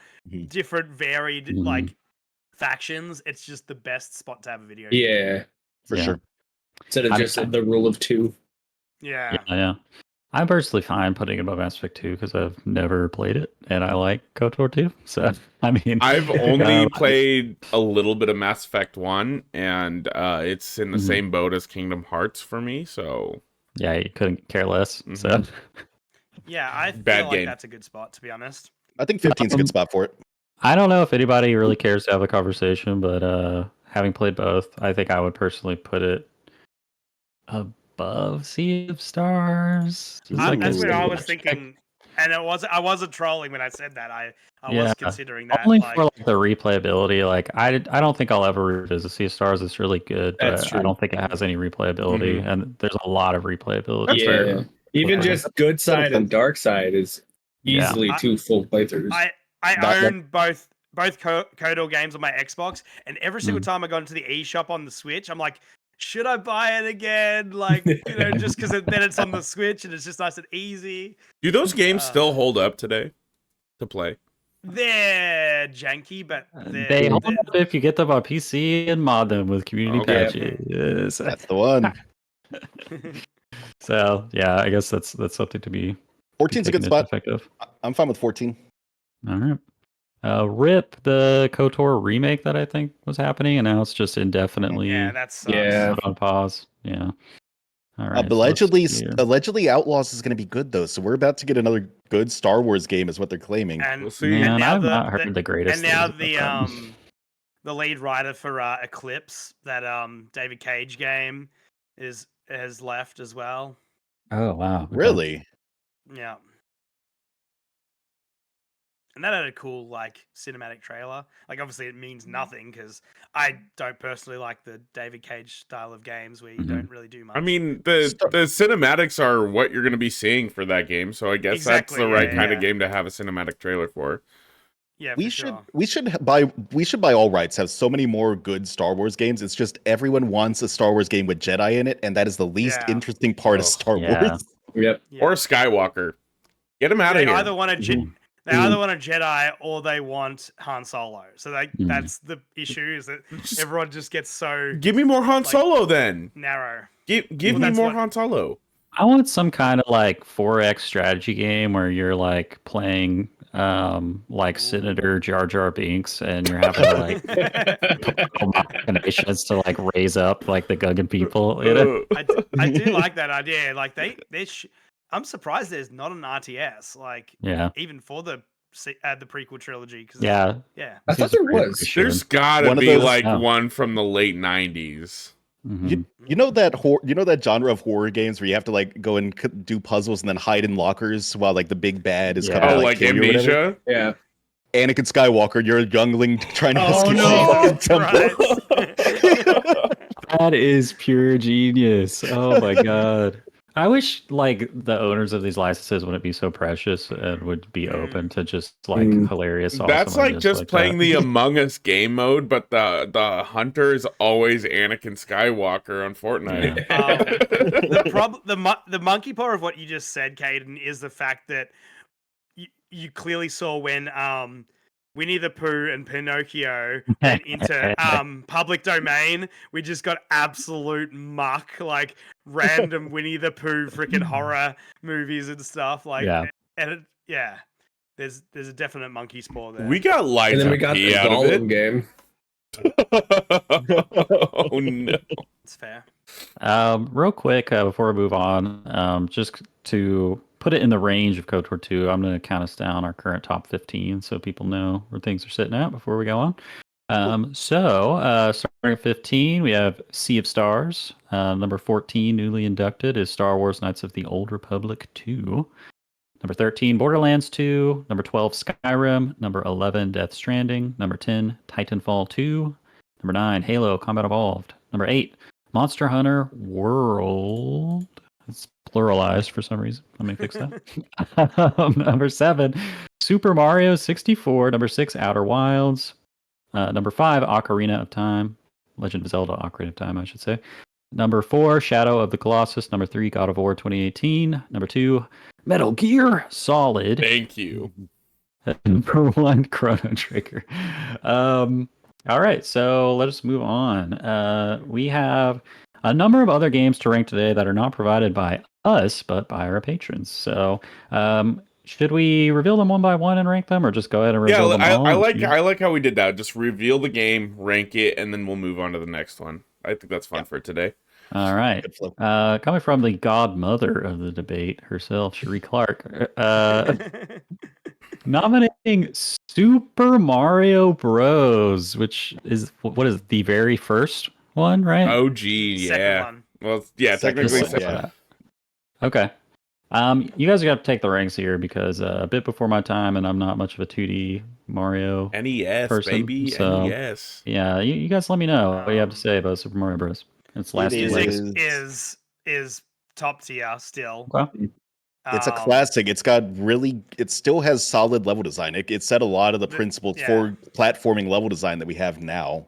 [SPEAKER 3] different varied like factions, it's just the best spot to have a video game.
[SPEAKER 5] Yeah,
[SPEAKER 2] for sure.
[SPEAKER 5] Instead of just the rule of 2.
[SPEAKER 3] Yeah.
[SPEAKER 1] I'm personally fine putting it above Mass Effect 2 because I've never played it and I like KOTOR 2. So, I mean,
[SPEAKER 4] I've only played a little bit of Mass Effect 1, and it's in the same boat as Kingdom Hearts for me. So,
[SPEAKER 1] yeah, you couldn't care less. So,
[SPEAKER 3] yeah, I feel like that's a good spot, to be honest.
[SPEAKER 2] I think 15's a good spot for it.
[SPEAKER 1] I don't know if anybody really cares to have a conversation, but having played both, I think I would personally put it above Sea of Stars.
[SPEAKER 3] That's what I was thinking, and I wasn't trolling when I said that. I was considering that.
[SPEAKER 1] Only for like the replayability. Like I don't think I'll ever revisit Sea of Stars. It's really good, but I don't think it has any replayability, and there's a lot of replayability.
[SPEAKER 5] Even just good side and dark side is easily 2 full playthroughs.
[SPEAKER 3] I own both KOTOR games on my Xbox, and every single time I go into the eShop on the Switch, I'm like, should I buy it again? Like, you know, just because then it's on the Switch and it's just nice and easy.
[SPEAKER 4] Do those games still hold up today to play?
[SPEAKER 3] They're janky, but
[SPEAKER 1] they hold up if you get them on PC and mod them with community patches.
[SPEAKER 2] That's the one.
[SPEAKER 1] So yeah, I guess that's something to be.
[SPEAKER 2] 14's a good spot. I'm fine with 14.
[SPEAKER 1] All right. RIP the KOTOR remake that I think was happening, and now it's just indefinitely put on pause. Yeah. All right.
[SPEAKER 2] But allegedly Outlaws is going to be good though, so we're about to get another good Star Wars game, is what they're claiming.
[SPEAKER 3] And
[SPEAKER 4] we'll see.
[SPEAKER 1] Man, I've not heard the greatest.
[SPEAKER 3] And now the lead writer for Eclipse, that David Cage game, has left as well.
[SPEAKER 1] Oh wow! Okay.
[SPEAKER 2] Really?
[SPEAKER 3] Yeah. And that had a cool like cinematic trailer. Like obviously it means nothing because I don't personally like the David Cage style of games where you don't really do much.
[SPEAKER 4] I mean, the cinematics are what you're going to be seeing for that game, so I guess that's the right kind of game to have a cinematic trailer for.
[SPEAKER 3] Yeah,
[SPEAKER 2] we
[SPEAKER 3] for
[SPEAKER 2] should
[SPEAKER 3] sure.
[SPEAKER 2] we should by all rights have so many more good Star Wars games. It's just everyone wants a Star Wars game with Jedi in it, and that is the least
[SPEAKER 3] Yeah.
[SPEAKER 2] interesting part of
[SPEAKER 4] Oh,
[SPEAKER 2] Star
[SPEAKER 1] yeah.
[SPEAKER 2] Wars.
[SPEAKER 5] Yep.
[SPEAKER 3] Yeah.
[SPEAKER 4] Or Skywalker. Get him out of
[SPEAKER 3] They
[SPEAKER 4] here.
[SPEAKER 3] either want a
[SPEAKER 1] Mhm.
[SPEAKER 3] they either want a Jedi or they want Han Solo. So
[SPEAKER 1] Mhm.
[SPEAKER 3] that's the issue, is that
[SPEAKER 4] Just
[SPEAKER 3] everyone just gets so
[SPEAKER 4] give me more Han
[SPEAKER 3] like-
[SPEAKER 4] Solo then.
[SPEAKER 3] narrow.
[SPEAKER 4] Give
[SPEAKER 3] Well,
[SPEAKER 4] me
[SPEAKER 3] that's
[SPEAKER 4] more
[SPEAKER 3] what-
[SPEAKER 4] Han Solo.
[SPEAKER 1] I want some kind of like 4X strategy game where you're like playing like
[SPEAKER 3] Ooh.
[SPEAKER 1] Senator Jar Jar Binks and you're having to like political machinations to like raise up like the Gungan people. You know?
[SPEAKER 3] I do like that idea. Like I'm surprised there's not an RTS like
[SPEAKER 1] Yeah.
[SPEAKER 3] even for the prequel trilogy. Cause
[SPEAKER 1] Yeah.
[SPEAKER 3] yeah.
[SPEAKER 5] I thought there was.
[SPEAKER 4] There's gotta
[SPEAKER 2] One of
[SPEAKER 4] be
[SPEAKER 2] those-
[SPEAKER 4] like
[SPEAKER 1] Oh.
[SPEAKER 4] one from the late 90s.
[SPEAKER 1] Mhm.
[SPEAKER 2] You know that genre of horror games where you have to like go and do puzzles and then hide in lockers while like the big bad is
[SPEAKER 1] Yeah.
[SPEAKER 2] coming to
[SPEAKER 4] Oh,
[SPEAKER 2] like
[SPEAKER 4] like
[SPEAKER 2] kill you or whatever?
[SPEAKER 4] Amnesia?
[SPEAKER 5] Yeah.
[SPEAKER 2] Anakin Skywalker, you're a youngling trying to
[SPEAKER 5] Oh,
[SPEAKER 2] escape
[SPEAKER 5] no.
[SPEAKER 2] the fucking temple.
[SPEAKER 1] That is pure genius. Oh my god. I wish like the owners of these licenses wouldn't be so precious and would be open to just like hilarious.
[SPEAKER 4] That's
[SPEAKER 1] awesome
[SPEAKER 4] like
[SPEAKER 1] ideas
[SPEAKER 4] just
[SPEAKER 1] like
[SPEAKER 4] playing
[SPEAKER 1] that.
[SPEAKER 4] the Among Us game mode, but the hunter is always Anakin Skywalker on Fortnite.
[SPEAKER 3] The monkey paw of what you just said, Caden, is the fact that you clearly saw when Winnie the Pooh and Pinocchio went into public domain. We just got absolute muck, like random Winnie the Pooh freaking horror movies and stuff. Like,
[SPEAKER 1] Yeah.
[SPEAKER 3] and there's a definite monkey spawn there.
[SPEAKER 4] We got lights
[SPEAKER 5] And then we got the
[SPEAKER 4] out of
[SPEAKER 5] Gollum
[SPEAKER 4] it.
[SPEAKER 5] game.
[SPEAKER 4] Oh no!
[SPEAKER 3] It's fair.
[SPEAKER 1] Real quick before we move on, just to put it in the range of KOTOR 2, I'm going to count us down our current top 15 so people know where things are sitting at before we go on. Starting at 15, we have Sea of Stars. Number 14, newly inducted, is Star Wars Knights of the Old Republic 2. Number 13, Borderlands 2. Number 12, Skyrim. Number 11, Death Stranding. Number 10, Titanfall 2. Number 9, Halo Combat Evolved. Number 8, Monster Hunter World. It's pluralized for some reason. Let me fix that. Number 7, Super Mario 64. Number 6, Outer Wilds. Number 5, Ocarina of Time. Legend of Zelda Ocarina of Time, I should say. Number 4, Shadow of the Colossus. Number 3, God of War 2018. Number 2, Metal Gear Solid.
[SPEAKER 4] Thank you.
[SPEAKER 1] Number 1, Chrono Trigger. All right, so let us move on. We have a number of other games to rank today that are not provided by us, but by our patrons. So, should we reveal them one by one and rank them, or just go ahead and reveal them all?
[SPEAKER 4] I like how we did that. Just reveal the game, rank it, and then we'll move on to the next one. I think that's fun for today.
[SPEAKER 1] All right.
[SPEAKER 2] Good flow.
[SPEAKER 1] Coming from the godmother of the debate herself, Cherie Clark, nominating Super Mario Bros, which is what is the very first one, right?
[SPEAKER 4] Oh, gee,
[SPEAKER 3] Second
[SPEAKER 4] yeah.
[SPEAKER 3] one.
[SPEAKER 4] Well, yeah,
[SPEAKER 2] Second
[SPEAKER 4] technically.
[SPEAKER 2] one,
[SPEAKER 4] second.
[SPEAKER 2] yeah.
[SPEAKER 1] Okay. You guys are gonna have to take the ranks here because a bit before my time, and I'm not much of a 2D Mario.
[SPEAKER 4] NES,
[SPEAKER 1] person,
[SPEAKER 4] baby,
[SPEAKER 1] so-
[SPEAKER 4] NES.
[SPEAKER 1] Yeah, you guys let me know what you have to say about Super Mario Bros. Its last
[SPEAKER 2] is-
[SPEAKER 3] Music
[SPEAKER 1] legacy.
[SPEAKER 3] is top tier still.
[SPEAKER 1] Okay.
[SPEAKER 2] It's a
[SPEAKER 3] Um,
[SPEAKER 2] classic. It still has solid level design. It set a lot of the
[SPEAKER 3] The-
[SPEAKER 2] principles
[SPEAKER 3] yeah.
[SPEAKER 2] for platforming level design that we have now.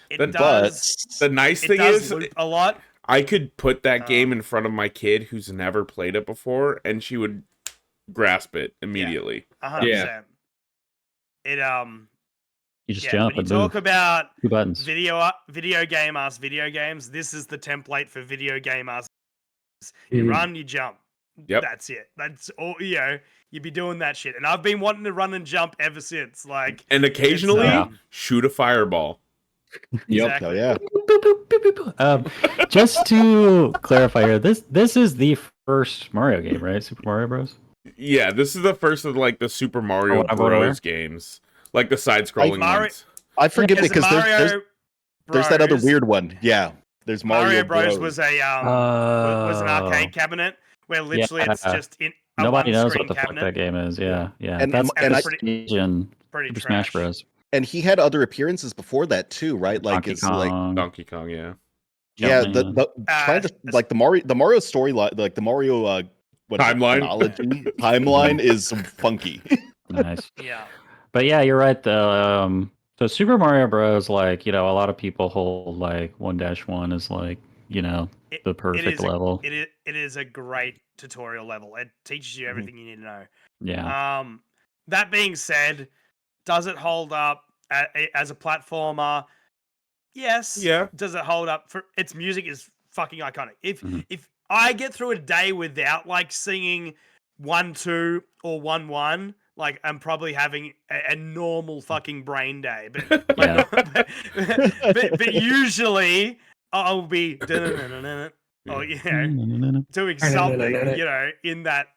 [SPEAKER 3] It
[SPEAKER 4] But-
[SPEAKER 3] does.
[SPEAKER 4] The nice
[SPEAKER 3] It
[SPEAKER 4] thing
[SPEAKER 3] does
[SPEAKER 4] is,
[SPEAKER 3] loop a lot.
[SPEAKER 4] I could put that
[SPEAKER 3] Uh,
[SPEAKER 4] game in front of my kid who's never played it before, and she would grasp it immediately.
[SPEAKER 3] 100%. It
[SPEAKER 1] You just
[SPEAKER 3] yeah.
[SPEAKER 1] jump
[SPEAKER 3] When
[SPEAKER 1] and
[SPEAKER 3] you talk
[SPEAKER 1] move.
[SPEAKER 3] about
[SPEAKER 1] 2 buttons.
[SPEAKER 3] video game ass video games, this is the template for video game ass. You run, you jump.
[SPEAKER 4] Yep.
[SPEAKER 3] That's it. That's all. You'd be doing that shit, and I've been wanting to run and jump ever since. Like,
[SPEAKER 4] And occasionally,
[SPEAKER 1] Yeah.
[SPEAKER 4] shoot a fireball.
[SPEAKER 5] Yep.
[SPEAKER 2] Oh yeah.
[SPEAKER 1] Just to clarify here, this is the first Mario game, right? Super Mario Bros.
[SPEAKER 4] Yeah, this is the first of like the Super Mario
[SPEAKER 1] what I'm aware.
[SPEAKER 4] Bros. Games, like the side-scrolling
[SPEAKER 3] Mario-
[SPEAKER 4] ones.
[SPEAKER 2] I forget
[SPEAKER 3] There's
[SPEAKER 2] because there's that other
[SPEAKER 3] Bros.
[SPEAKER 2] weird one. Yeah. There's Mario,
[SPEAKER 3] Bros was a was an arcade cabinet where literally it's
[SPEAKER 1] Yeah.
[SPEAKER 3] just in a
[SPEAKER 1] Nobody knows
[SPEAKER 3] one-screen
[SPEAKER 1] what the fuck
[SPEAKER 3] cabinet.
[SPEAKER 1] that game is. Yeah.
[SPEAKER 2] And-
[SPEAKER 1] That's
[SPEAKER 2] and
[SPEAKER 1] the
[SPEAKER 2] I-
[SPEAKER 1] stage in
[SPEAKER 3] Pretty
[SPEAKER 1] Super
[SPEAKER 3] trash.
[SPEAKER 1] Smash Bros.
[SPEAKER 2] And he had other appearances before that too, right? Like
[SPEAKER 1] Donkey
[SPEAKER 2] it's like
[SPEAKER 1] Kong.
[SPEAKER 4] Donkey Kong, yeah.
[SPEAKER 2] yeah,
[SPEAKER 1] Jumpman.
[SPEAKER 2] the trying to like the Mario storyline, like the Mario what is it,
[SPEAKER 4] Timeline?
[SPEAKER 2] chronology timeline is funky.
[SPEAKER 1] Nice.
[SPEAKER 3] Yeah.
[SPEAKER 1] But yeah, you're right. So Super Mario Bros. Like a lot of people hold like 1-1 as like the perfect level.
[SPEAKER 3] It is a great tutorial level. It teaches you everything you need to know.
[SPEAKER 1] Yeah.
[SPEAKER 3] That being said, does it hold up as a platformer? Yes.
[SPEAKER 4] Yeah.
[SPEAKER 3] Does it hold up? For its music is fucking iconic. If
[SPEAKER 1] Mhm.
[SPEAKER 3] I get through a day without like singing 1-2 or 1-1, like I'm probably having a normal fucking brain day. But
[SPEAKER 1] Yeah.
[SPEAKER 3] but usually I'll be oh doing something in that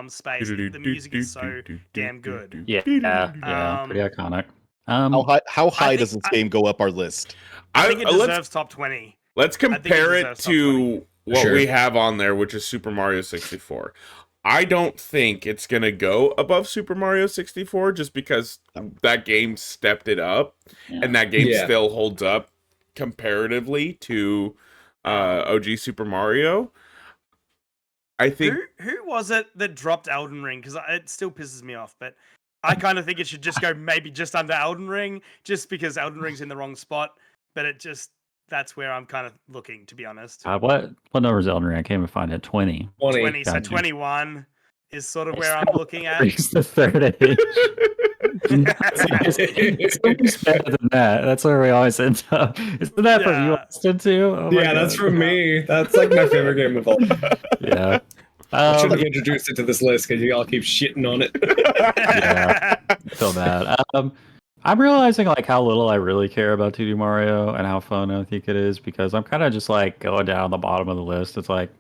[SPEAKER 3] space. The music is so damn good.
[SPEAKER 1] Yeah. Pretty iconic.
[SPEAKER 2] How high
[SPEAKER 3] think
[SPEAKER 2] does this game go up our list?
[SPEAKER 3] I think it deserves top 20.
[SPEAKER 4] Let's compare it
[SPEAKER 3] deserves top 20.
[SPEAKER 4] to what
[SPEAKER 5] Sure.
[SPEAKER 4] we have on there, which is Super Mario 64. I don't think it's going to go above Super Mario 64 just because that game stepped it up, and that game still holds up comparatively to OG Super Mario. I think...
[SPEAKER 3] Who was it that dropped Elden Ring? Because it still pisses me off, but I kind of think it should just go maybe just under Elden Ring, just because Elden Ring's in the wrong spot, but that's where I'm kind of looking, to be honest.
[SPEAKER 1] What number is Elden Ring? I can't even find it. 20.
[SPEAKER 3] 20, so
[SPEAKER 1] Gotcha.
[SPEAKER 3] 21 is sort of where I'm looking at.
[SPEAKER 1] It's the third age. It's always better than that. That's where we always end up. Isn't that from you, Austin, too? Oh my
[SPEAKER 5] Yeah, that's
[SPEAKER 1] God.
[SPEAKER 5] from me. That's like my favorite game of all.
[SPEAKER 1] Yeah.
[SPEAKER 5] I should have introduced it to this list because you all keep shitting on it.
[SPEAKER 1] Yeah, I feel bad. I'm realizing like how little I really care about 2D Mario and how fun I think it is because I'm kind of just like going down the bottom of the list. It's like,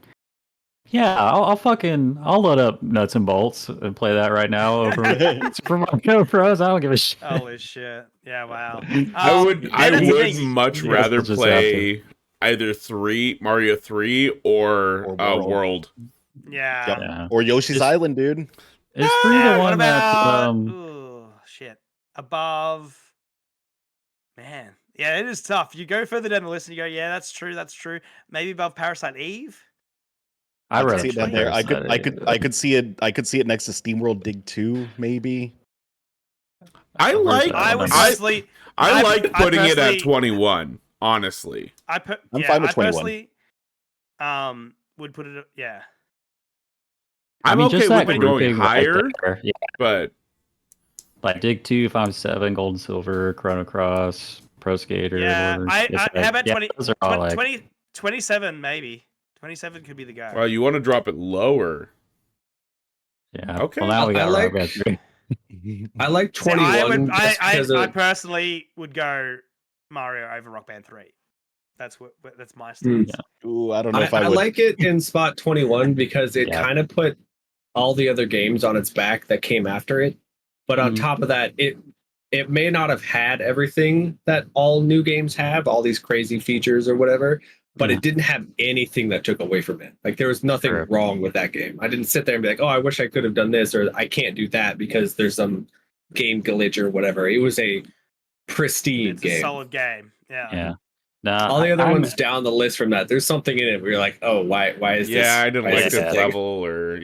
[SPEAKER 1] yeah, I'll load up Nuts and Bolts and play that right now over Super Mario Bros. I don't give a shit.
[SPEAKER 3] Holy shit! Yeah, wow.
[SPEAKER 4] I would
[SPEAKER 3] that's the thing.
[SPEAKER 4] much
[SPEAKER 1] You
[SPEAKER 4] rather
[SPEAKER 1] guys just have
[SPEAKER 4] play either Mario 3 or World.
[SPEAKER 3] Yeah.
[SPEAKER 1] Yeah.
[SPEAKER 2] Or Yoshi's Island, dude.
[SPEAKER 1] Is 3 the
[SPEAKER 3] What
[SPEAKER 1] one that
[SPEAKER 3] about? Ooh, shit. Above. Man, yeah, it is tough. You go further down the list and you go, yeah, that's true. Maybe above Parasite Eve.
[SPEAKER 1] I
[SPEAKER 2] could
[SPEAKER 1] rather
[SPEAKER 2] see it down
[SPEAKER 1] play
[SPEAKER 2] there.
[SPEAKER 1] Parasite
[SPEAKER 2] I could see it. I could see it next to SteamWorld Dig 2, maybe.
[SPEAKER 4] I like putting it at 21. Honestly,
[SPEAKER 2] I'm fine with 21.
[SPEAKER 3] Personally, would put it. Yeah.
[SPEAKER 4] I'm
[SPEAKER 1] mean,
[SPEAKER 4] okay
[SPEAKER 1] just
[SPEAKER 4] with
[SPEAKER 1] that
[SPEAKER 4] it going
[SPEAKER 1] grouping right
[SPEAKER 4] higher,
[SPEAKER 1] there. Yeah.
[SPEAKER 4] but
[SPEAKER 1] Like Dig 2, 5, 7, Gold and Silver, Chrono Cross, Pro Skater.
[SPEAKER 3] Yeah. How about 20,
[SPEAKER 1] those are all
[SPEAKER 3] 27 maybe? 27 could be the guy.
[SPEAKER 4] well, you want to drop it lower.
[SPEAKER 1] Yeah.
[SPEAKER 4] Okay.
[SPEAKER 1] Well, now we got
[SPEAKER 5] like-
[SPEAKER 1] Rock Band 3.
[SPEAKER 5] I like 21.
[SPEAKER 3] I personally would go Mario over Rock Band 3. That's my stance.
[SPEAKER 2] Ooh, I don't know if I
[SPEAKER 5] I
[SPEAKER 2] would.
[SPEAKER 5] like it in spot 21 because it
[SPEAKER 1] Yeah.
[SPEAKER 5] kind of put all the other games on its back that came after it. But on top of that, it may not have had everything that all new games have, all these crazy features or whatever, but it didn't have anything that took away from it. Like there was nothing wrong with that game. I didn't sit there and be like, oh, I wish I could have done this or I can't do that because there's some game glitch or whatever. It was a pristine
[SPEAKER 3] It's
[SPEAKER 5] game.
[SPEAKER 3] a solid game. Yeah.
[SPEAKER 1] Yeah. Nah,
[SPEAKER 5] all the other ones down the list from that, there's something in it where you're like, oh, why is this?
[SPEAKER 4] Yeah, I didn't
[SPEAKER 5] why
[SPEAKER 4] like
[SPEAKER 5] is
[SPEAKER 4] this
[SPEAKER 5] thing?
[SPEAKER 4] level or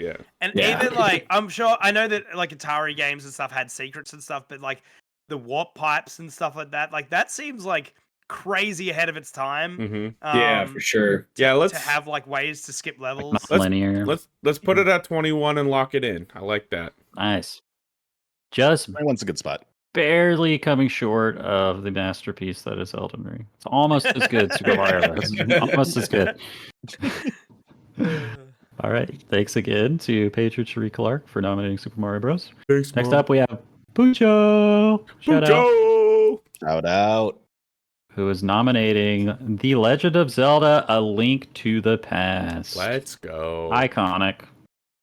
[SPEAKER 3] And even like I'm sure I know that like Atari games and stuff had secrets and stuff, but like the warp pipes and stuff like that seems like crazy ahead of its time.
[SPEAKER 4] Mm-hmm.
[SPEAKER 5] Yeah, for sure.
[SPEAKER 3] To have like ways to skip levels.
[SPEAKER 1] Like linear.
[SPEAKER 4] Let's put it at 21 and lock it in. I like that.
[SPEAKER 1] Nice. Just
[SPEAKER 2] 21's a good spot.
[SPEAKER 1] barely coming short of the masterpiece that is Elden Ring. It's almost as good, Super Mario Bros. Almost as good. All right. Thanks again to Patriot Cherie Clark for nominating Super Mario Bros.
[SPEAKER 4] Thanks,
[SPEAKER 1] Next up, we have Pucho.
[SPEAKER 2] Shout out.
[SPEAKER 1] Who is nominating The Legend of Zelda: A Link to the Past.
[SPEAKER 4] Let's go.
[SPEAKER 1] Iconic.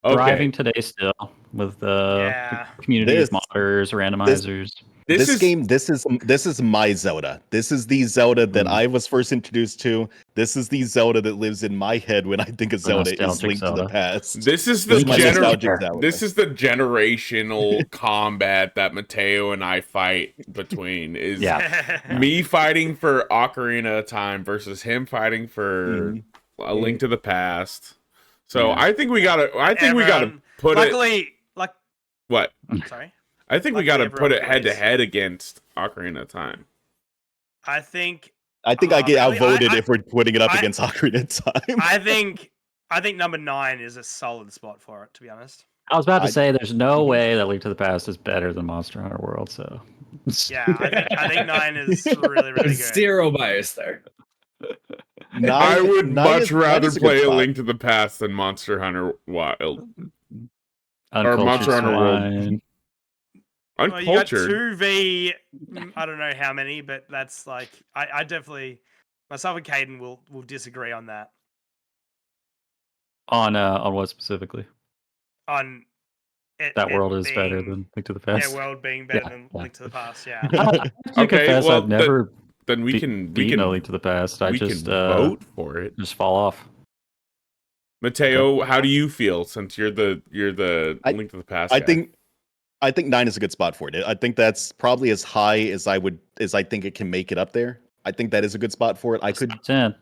[SPEAKER 4] Okay.
[SPEAKER 1] Thriving today still with the community of modders, randomizers.
[SPEAKER 2] This is my Zelda. This is the Zelda that I was first introduced to. This is the Zelda that lives in my head when I think of Zelda is Link to the Past.
[SPEAKER 4] This is the generational combat that Mateo and I fight between. Is me fighting for Ocarina of Time versus him fighting for A Link to the Past. So I think we gotta. We gotta put
[SPEAKER 3] luckily,
[SPEAKER 4] What?
[SPEAKER 3] Sorry.
[SPEAKER 4] I think we
[SPEAKER 3] Luckily,
[SPEAKER 4] got to put
[SPEAKER 3] everyone
[SPEAKER 4] it head to
[SPEAKER 3] agrees.
[SPEAKER 4] head against Ocarina of Time.
[SPEAKER 3] I think
[SPEAKER 2] I think I get
[SPEAKER 3] really?
[SPEAKER 2] outvoted if we're putting it up
[SPEAKER 3] I-
[SPEAKER 2] against Ocarina of Time.
[SPEAKER 3] I think number 9 is a solid spot for it, to be honest.
[SPEAKER 1] I was about to
[SPEAKER 2] I-
[SPEAKER 1] say there's no way that Link to the Past is better than Monster Hunter World. So
[SPEAKER 3] Yeah, I think 9 is really, really
[SPEAKER 5] There's
[SPEAKER 3] good.
[SPEAKER 5] zero bias there.
[SPEAKER 4] I would much rather
[SPEAKER 2] is a good
[SPEAKER 4] play A
[SPEAKER 2] spot.
[SPEAKER 4] Link to the Past than Monster Hunter Wild.
[SPEAKER 1] Uncultured
[SPEAKER 4] Monster Hunter World.
[SPEAKER 1] swine.
[SPEAKER 3] Well, you got
[SPEAKER 4] Uncultured.
[SPEAKER 3] 2v, I don't know how many, but that's like I definitely myself and Caden will disagree on that.
[SPEAKER 1] On what specifically?
[SPEAKER 3] On it,
[SPEAKER 1] That
[SPEAKER 3] it
[SPEAKER 1] world is better
[SPEAKER 3] being-
[SPEAKER 1] than Link to the Past.
[SPEAKER 3] Yeah, world being better
[SPEAKER 1] Yeah,
[SPEAKER 3] than
[SPEAKER 1] yeah.
[SPEAKER 3] Link to the Past. Yeah.
[SPEAKER 1] I have to
[SPEAKER 4] Okay,
[SPEAKER 1] confess,
[SPEAKER 4] well,
[SPEAKER 1] I've never
[SPEAKER 4] Then we can
[SPEAKER 1] beaten a Link to the Past. I
[SPEAKER 4] we
[SPEAKER 1] just
[SPEAKER 4] can vote for it.
[SPEAKER 1] just fall off.
[SPEAKER 4] Mateo, how do you feel since you're the
[SPEAKER 2] I-
[SPEAKER 4] Link to the Past
[SPEAKER 2] I
[SPEAKER 4] guy?
[SPEAKER 2] think 9 is a good spot for it. I think that's probably as high as I think it can make it up there. I think that is a good spot for it. I could
[SPEAKER 1] 10.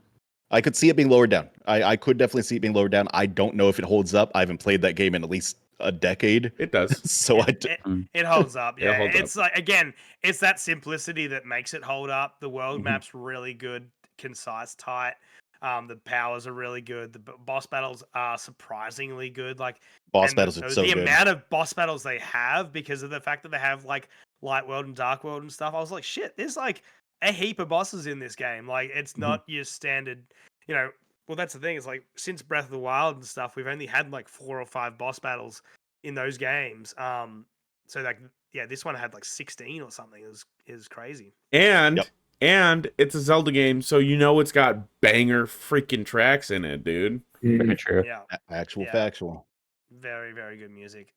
[SPEAKER 2] see it being lowered down. I could definitely see it being lowered down. I don't know if it holds up. I haven't played that game in at least a decade.
[SPEAKER 4] It does.
[SPEAKER 2] So
[SPEAKER 3] It holds up.
[SPEAKER 4] Yeah, it
[SPEAKER 3] Yeah,
[SPEAKER 4] holds
[SPEAKER 3] it's like again, it's that simplicity that makes it hold up. The world
[SPEAKER 2] Mhm.
[SPEAKER 3] map's really good, concise, tight. The powers are really good. The boss battles are surprisingly good. Like
[SPEAKER 2] boss
[SPEAKER 3] and
[SPEAKER 2] battles are so
[SPEAKER 3] the
[SPEAKER 2] good.
[SPEAKER 3] amount of boss battles they have because of the fact that they have like light world and dark world and stuff. I was like, shit, there's like a heap of bosses in this game. Like it's not your standard, you know. Well, that's the thing. It's like since Breath of the Wild and stuff, we've only had like 4 or 5 boss battles in those games. So like yeah, this one had like 16 or something. It was crazy.
[SPEAKER 4] And
[SPEAKER 2] Yep.
[SPEAKER 4] and it's a Zelda game, so you know it's got banger freaking tracks in it, dude.
[SPEAKER 1] Very true.
[SPEAKER 3] Yeah.
[SPEAKER 2] Actual
[SPEAKER 3] Yeah.
[SPEAKER 2] factual.
[SPEAKER 3] Very, very good music.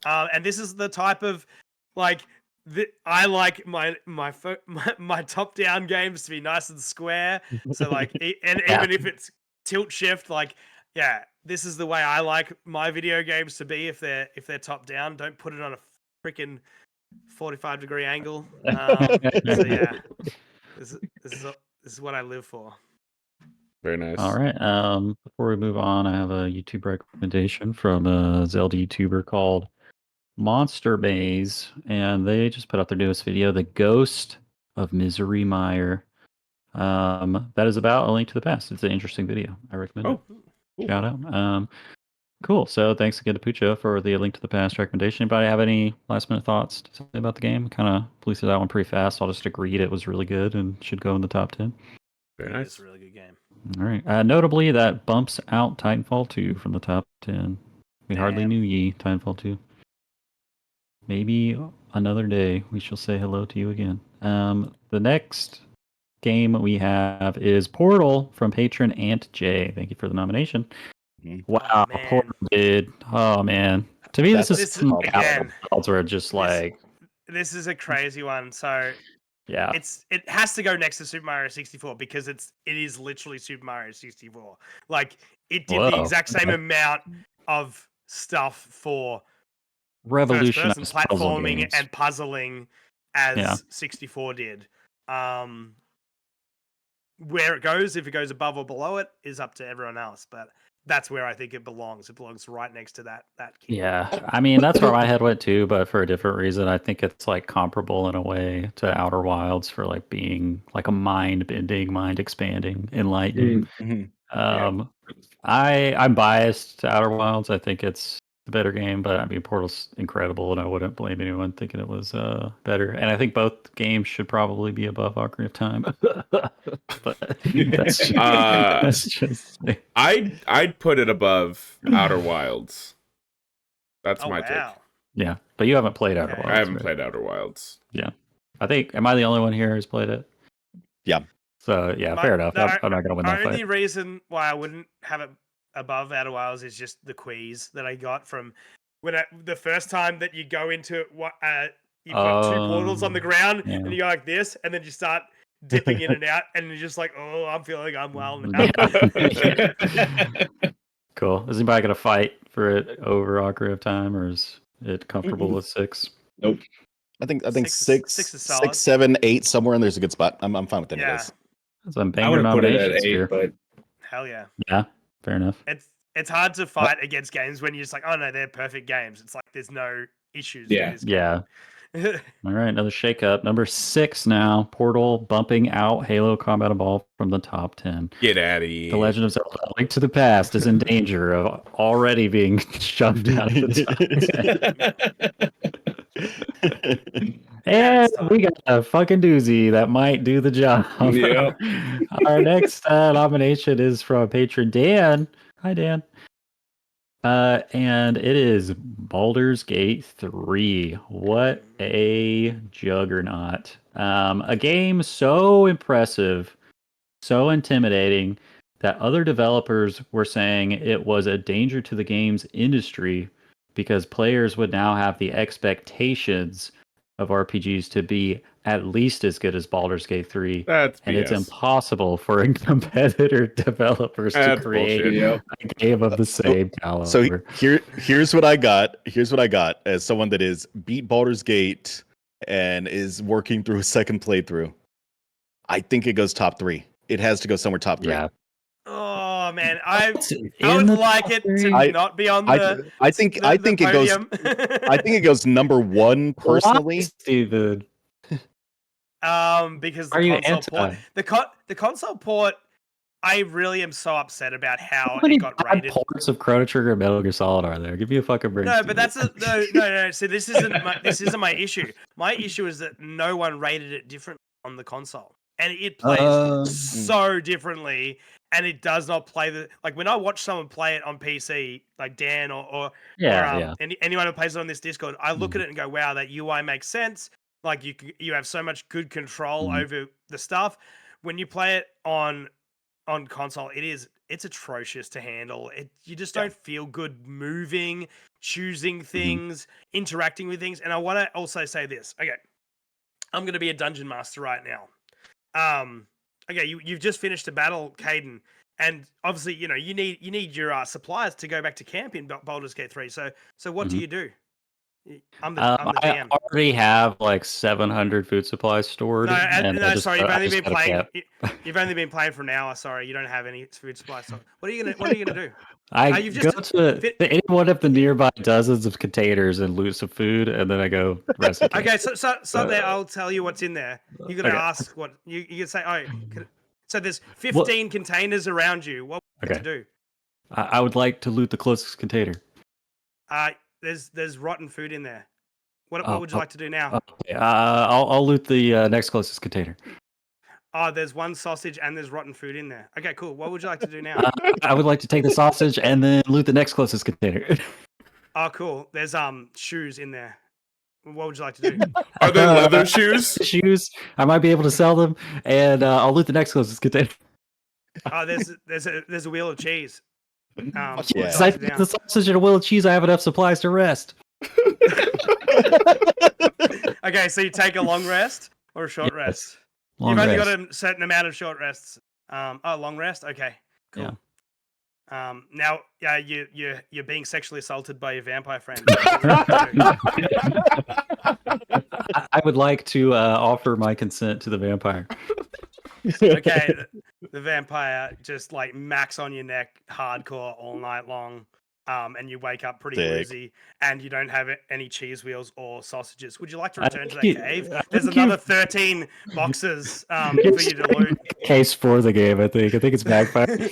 [SPEAKER 3] And this is the type of like I like my top down games to be nice and square. So like, and
[SPEAKER 1] Yeah.
[SPEAKER 3] even if it's tilt shift, like yeah, this is the way I like my video games to be. If they're top down, don't put it on a freaking 45-degree angle. So yeah, this is what I live for.
[SPEAKER 4] Very nice.
[SPEAKER 1] All right. Before we move on, I have a YouTube recommendation from a Zelda YouTuber called Monster Maze, and they just put out their newest video, "The Ghost of Misery Mire." That is about A Link to the Past. It's an interesting video. I recommend it.
[SPEAKER 4] Cool.
[SPEAKER 1] Shout out. Cool. So thanks again to Pucho for the A Link to the Past recommendation. Anybody have any last minute thoughts to say about the game? Kind of blew through that one pretty fast. I'll just agree it was really good and should go in the top 10.
[SPEAKER 4] Very
[SPEAKER 3] It's
[SPEAKER 4] nice.
[SPEAKER 3] a really good game.
[SPEAKER 1] All right. Notably, that bumps out Titanfall 2 from the top 10. We hardly
[SPEAKER 3] Damn.
[SPEAKER 1] knew ye, Titanfall 2. Maybe another day we shall say hello to you again. The next game we have is Portal from patron Ant J. Thank you for the nomination.
[SPEAKER 2] Mhm.
[SPEAKER 1] Wow,
[SPEAKER 3] man.
[SPEAKER 1] Portal did. Oh man. To me, this
[SPEAKER 2] That's-
[SPEAKER 1] is
[SPEAKER 3] This
[SPEAKER 1] some
[SPEAKER 3] is-
[SPEAKER 1] capital
[SPEAKER 3] again,
[SPEAKER 1] results where just like,
[SPEAKER 3] This is a crazy one. So
[SPEAKER 1] yeah.
[SPEAKER 3] it has to go next to Super Mario 64 because it is literally Super Mario 64. Like it did the
[SPEAKER 1] Whoa,
[SPEAKER 3] exact same
[SPEAKER 1] okay.
[SPEAKER 3] amount of stuff for
[SPEAKER 1] Revolutionized
[SPEAKER 3] first-person
[SPEAKER 1] puzzle
[SPEAKER 3] platforming
[SPEAKER 1] games.
[SPEAKER 3] and puzzling as
[SPEAKER 1] Yeah.
[SPEAKER 3] 64 did. Where it goes, if it goes above or below it, is up to everyone else. But that's where I think it belongs. It belongs right next to that key.
[SPEAKER 1] Yeah, I mean that's where my head went too, but for a different reason. I think it's like comparable in a way to Outer Wilds for like being like a mind-bending, mind-expanding, enlightening.
[SPEAKER 2] Mhm.
[SPEAKER 1] I'm biased to Outer Wilds. I think it's the better game, but I mean Portal's incredible, and I wouldn't blame anyone thinking it was better. And I think both games should probably be above Ocarina of Time. But that's just
[SPEAKER 4] I'd put it above Outer Wilds. That's
[SPEAKER 3] Oh
[SPEAKER 4] my
[SPEAKER 3] wow.
[SPEAKER 1] yeah. But you haven't played Outer
[SPEAKER 3] Okay.
[SPEAKER 1] Wilds.
[SPEAKER 4] take. I haven't
[SPEAKER 1] right?
[SPEAKER 4] played Outer Wilds.
[SPEAKER 1] I think. Am I the only one here who's played it?
[SPEAKER 2] Yeah.
[SPEAKER 1] So yeah,
[SPEAKER 3] My-
[SPEAKER 1] fair enough.
[SPEAKER 3] no,
[SPEAKER 1] I'm not gonna win that
[SPEAKER 3] Only
[SPEAKER 1] fight.
[SPEAKER 3] reason why I wouldn't have it above Outer Wilds is just the quiz that I got from the first time that you go into what you've got 2 portals on the ground
[SPEAKER 1] yeah.
[SPEAKER 3] and you go like this and then you start dipping in and out and you're just like, oh, I'm feeling unwell now.
[SPEAKER 1] Cool. Is anybody gonna fight for it over Ocarina of Time, or is it comfortable with 6?
[SPEAKER 5] Nope.
[SPEAKER 2] I think
[SPEAKER 3] Six is solid.
[SPEAKER 2] 6, 7, 8, somewhere in there's a good spot. I'm fine with any of
[SPEAKER 3] Yeah,
[SPEAKER 2] those.
[SPEAKER 1] Some
[SPEAKER 5] I
[SPEAKER 1] banger
[SPEAKER 5] would have put it at
[SPEAKER 1] nominations
[SPEAKER 5] 8,
[SPEAKER 1] here.
[SPEAKER 5] but
[SPEAKER 3] hell yeah.
[SPEAKER 1] Yeah, fair enough.
[SPEAKER 3] It's hard to fight against games when you're just like, oh no, they're perfect games. It's like there's no issues
[SPEAKER 5] Yeah.
[SPEAKER 3] with this game.
[SPEAKER 1] Yeah. All right, another shakeup. Number 6 now. Portal bumping out Halo Combat Evolved from the top 10.
[SPEAKER 4] Get out of here.
[SPEAKER 1] The Legend of Zelda: Link to the Past is in danger of already being shoved out of the top 10. And we got a fucking doozy that might do the job.
[SPEAKER 5] Yep.
[SPEAKER 1] Our next nomination is from patron Dan. Hi, Dan. And it is Baldur's Gate 3. What a juggernaut. A game so impressive, so intimidating, that other developers were saying it was a danger to the game's industry because players would now have the expectations of RPGs to be at least as good as Baldur's Gate 3.
[SPEAKER 4] That's
[SPEAKER 1] and
[SPEAKER 4] BS.
[SPEAKER 1] it's impossible for competitor developers
[SPEAKER 4] That's
[SPEAKER 1] to create
[SPEAKER 4] bullshit.
[SPEAKER 1] a game of the same caliber.
[SPEAKER 2] So here's what I got. Here's what I got as someone that is beat Baldur's Gate and is working through a second playthrough. I think it goes top 3. It has to go somewhere top 3.
[SPEAKER 1] Yeah.
[SPEAKER 3] Oh man, I
[SPEAKER 1] In
[SPEAKER 3] would
[SPEAKER 1] the
[SPEAKER 3] like
[SPEAKER 1] top
[SPEAKER 3] it
[SPEAKER 1] three?
[SPEAKER 3] to not be on the.
[SPEAKER 2] I think it goes.
[SPEAKER 3] podium.
[SPEAKER 2] I think it goes number 1 personally.
[SPEAKER 1] Why, Steven?
[SPEAKER 3] Because
[SPEAKER 1] Are
[SPEAKER 3] the
[SPEAKER 1] you
[SPEAKER 3] console port,
[SPEAKER 1] anti?
[SPEAKER 3] the console port, I really am so upset about how
[SPEAKER 1] How many
[SPEAKER 3] it got
[SPEAKER 1] bad
[SPEAKER 3] rated.
[SPEAKER 1] ports of Chrono Trigger and Metal Gear Solid are there? Give me a fucking break.
[SPEAKER 3] No,
[SPEAKER 1] Steven.
[SPEAKER 3] but that's no. See, this isn't my issue. My issue is that no one rated it different on the console, and it plays so differently, and it does not play like when I watch someone play it on PC, like Dan or anyone who plays it on this Discord, I look at it and go, wow, that UI makes sense. Like you have so much good control over the stuff. When you play it on console, it's atrocious to handle. You just don't feel good moving, choosing things, interacting with things. And I want to also say this. Okay, I'm going to be a dungeon master right now. Okay, you've just finished a battle, Caden, and obviously you need your supplies to go back to camp in Baldur's Gate 3. So what do you do? I'm the DM.
[SPEAKER 1] I already have like 700 food supplies stored.
[SPEAKER 3] No, sorry, you've only been playing. You've only been playing for an hour. Sorry, you don't have any food supplies. So what are you gonna do?
[SPEAKER 1] I go to any one of the nearby dozens of containers and loot some food, and then I go rest.
[SPEAKER 3] Okay, so there, I'll tell you what's in there. You're gonna ask what you can say. Oh, so there's 15 containers around you. What would you do?
[SPEAKER 1] I would like to loot the closest container.
[SPEAKER 3] There's rotten food in there. What would you like to do now?
[SPEAKER 1] Okay. I'll loot the next closest container.
[SPEAKER 3] Oh, there's one sausage and there's rotten food in there. Okay, cool. What would you like to do now?
[SPEAKER 1] I would like to take the sausage and then loot the next closest container.
[SPEAKER 3] Oh, cool. There's shoes in there. What would you like to do?
[SPEAKER 4] Are there leather shoes?
[SPEAKER 1] Shoes. I might be able to sell them, and I'll loot the next closest container.
[SPEAKER 3] Oh, there's a wheel of cheese.
[SPEAKER 1] Yes, I think the sausage and a wheel of cheese. I have enough supplies to rest.
[SPEAKER 3] Okay, so you take a long rest or a short rest? You've only got a certain amount of short rests. Long rest. Okay, cool. Yeah. Now, you're being sexually assaulted by your vampire friend.
[SPEAKER 1] I would like to offer my consent to the vampire.
[SPEAKER 3] Okay, the vampire just like max on your neck, hardcore all night long. And you wake up pretty woozy, and you don't have any cheese wheels or sausages. Would you like to return to that cave? There's another 13 boxes for you to loot.
[SPEAKER 1] Case for the game, I think. I think it's backfire.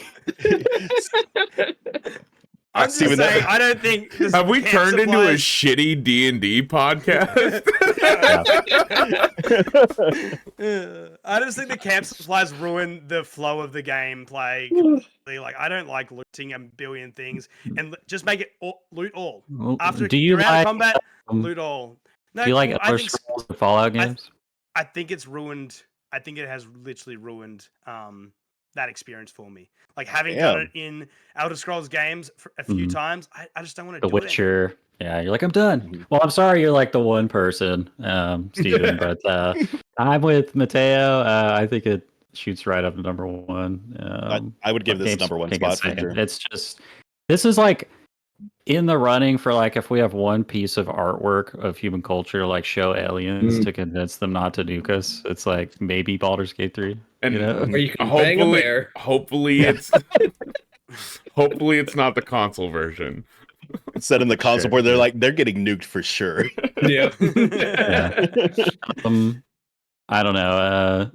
[SPEAKER 3] I'm just saying, I don't think.
[SPEAKER 4] Have we turned into a shitty D&D podcast?
[SPEAKER 3] I just think the camp supplies ruin the flow of the gameplay. Like, I don't like looting a billion things, and just make it loot all. After a round of combat, loot all. No,
[SPEAKER 1] do you like Elder Scrolls or Fallout games?
[SPEAKER 3] I think it's ruined. I think it has literally ruined that experience for me. Like having done it in Elder Scrolls games a few times, I just don't want to do it.
[SPEAKER 1] The Witcher. Yeah, you're like, I'm done. Well, I'm sorry you're like the one person, Steven, but I'm with Mateo. I think it shoots right up to number 1.
[SPEAKER 2] I would give this number 1 spot for sure.
[SPEAKER 1] It's just, this is like in the running for like, if we have one piece of artwork of human culture, like show aliens to convince them not to nuke us, it's like maybe Baldur's Gate 3.
[SPEAKER 4] And
[SPEAKER 5] or you can bang a bear.
[SPEAKER 4] Hopefully it's not the console version.
[SPEAKER 2] Said in the console
[SPEAKER 1] Sure,
[SPEAKER 2] board, they're
[SPEAKER 1] yeah.
[SPEAKER 2] like, they're getting nuked for sure.
[SPEAKER 5] Yeah.
[SPEAKER 1] I don't know.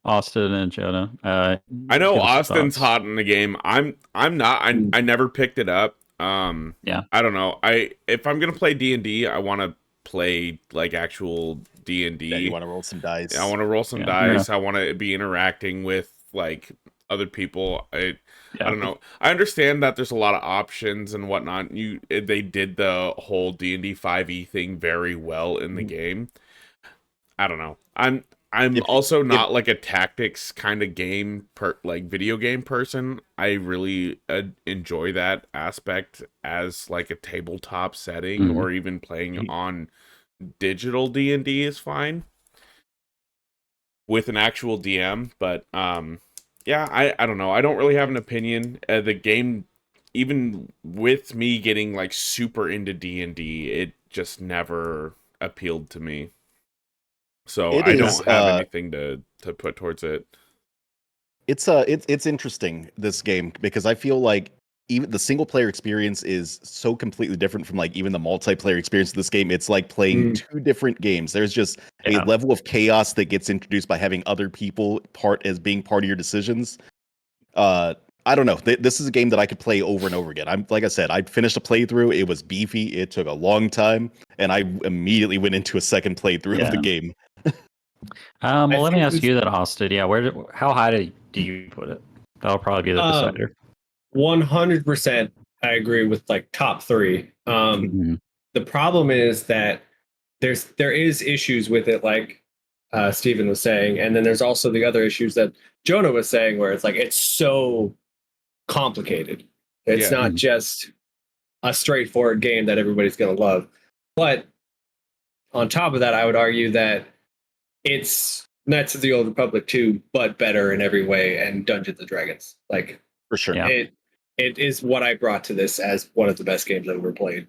[SPEAKER 1] Austin and Jonah.
[SPEAKER 4] I know
[SPEAKER 1] give us
[SPEAKER 4] Austin's
[SPEAKER 1] thoughts.
[SPEAKER 4] hot in the game. I'm not. I never picked it up.
[SPEAKER 1] Yeah.
[SPEAKER 4] I don't know. If I'm gonna play D&D, I want to play like actual D&D.
[SPEAKER 2] Yeah, you want to roll some dice.
[SPEAKER 4] I want to roll some
[SPEAKER 1] Yeah.
[SPEAKER 4] dice. I want to be interacting with like other people. I don't know. I understand that there's a lot of options and whatnot. They did the whole D&D 5e thing very well in the game. I don't know. I'm also not like a tactics kind of game like video game person. I really enjoy that aspect as like a tabletop setting, or even playing on digital D&D is fine with an actual DM. But yeah, I don't know. I don't really have an opinion. The game, even with me getting like super into D&D, it just never appealed to me. So I don't have anything to put towards it.
[SPEAKER 2] It's interesting, this game, because I feel like even the single player experience is so completely different from like even the multiplayer experience of this game. It's like playing two different games. There's just a level of chaos that gets introduced by having other people being part of your decisions. I don't know. This is a game that I could play over and over again. Like I said, I finished a playthrough. It was beefy. It took a long time, and I immediately went into a second playthrough of the game.
[SPEAKER 1] Well, let me ask you that, Austin. Yeah, how high do you put it? That'll probably be the decider.
[SPEAKER 5] 100%. I agree with like top 3. The problem is that there is issues with it, like Steven was saying, and then there's also the other issues that Jonah was saying, where it's like it's so complicated. It's not just a straightforward game that everybody's going to love. But on top of that, I would argue that it's Knights of the Old Republic 2, but better in every way, and Dungeons and Dragons. Like,
[SPEAKER 2] for sure.
[SPEAKER 5] It is what I brought to this as one of the best games I've ever played,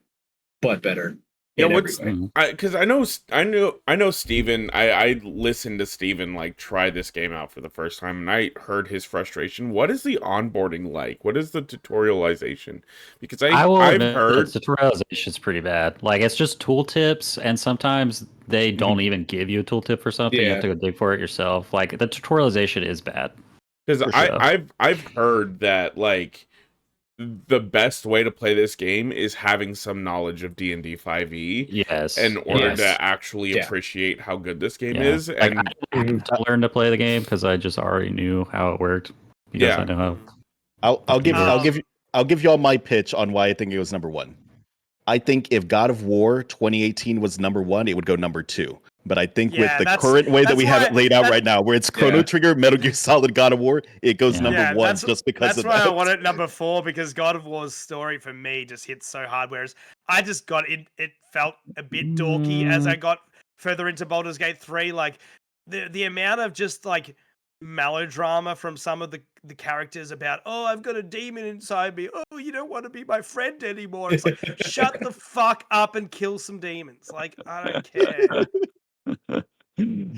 [SPEAKER 5] but better.
[SPEAKER 4] Yeah, because I know Steven. I listened to Steven like try this game out for the first time, and I heard his frustration. What is the onboarding like? What is the tutorialization? Because I've heard
[SPEAKER 1] the tutorialization is pretty bad. Like, it's just tooltips, and sometimes they don't even give you a tooltip for something. You have to go dig for it yourself. Like, the tutorialization is bad.
[SPEAKER 4] Because I've heard that like the best way to play this game is having some knowledge of D&D 5e.
[SPEAKER 1] Yes.
[SPEAKER 4] In order to actually appreciate how good this game is. And
[SPEAKER 1] I had to learn to play the game because I just already knew how it worked. Because I know how.
[SPEAKER 2] I'll give y'all my pitch on why I think it was number 1. I think if God of War 2018 was number 1, it would go number 2. But I think with the current way that we have it laid out right now, where it's Chrono Trigger, Metal Gear Solid, God of War, it goes number 1 just because of that.
[SPEAKER 3] That's why I want it number 4, because God of War's story for me just hits so hard. Whereas I just got it felt a bit dorky as I got further into Baldur's Gate 3. Like the amount of just like melodrama from some of the characters about, oh, I've got a demon inside me. Oh, you don't want to be my friend anymore. It's like, shut the fuck up and kill some demons. Like, I don't care.
[SPEAKER 5] Too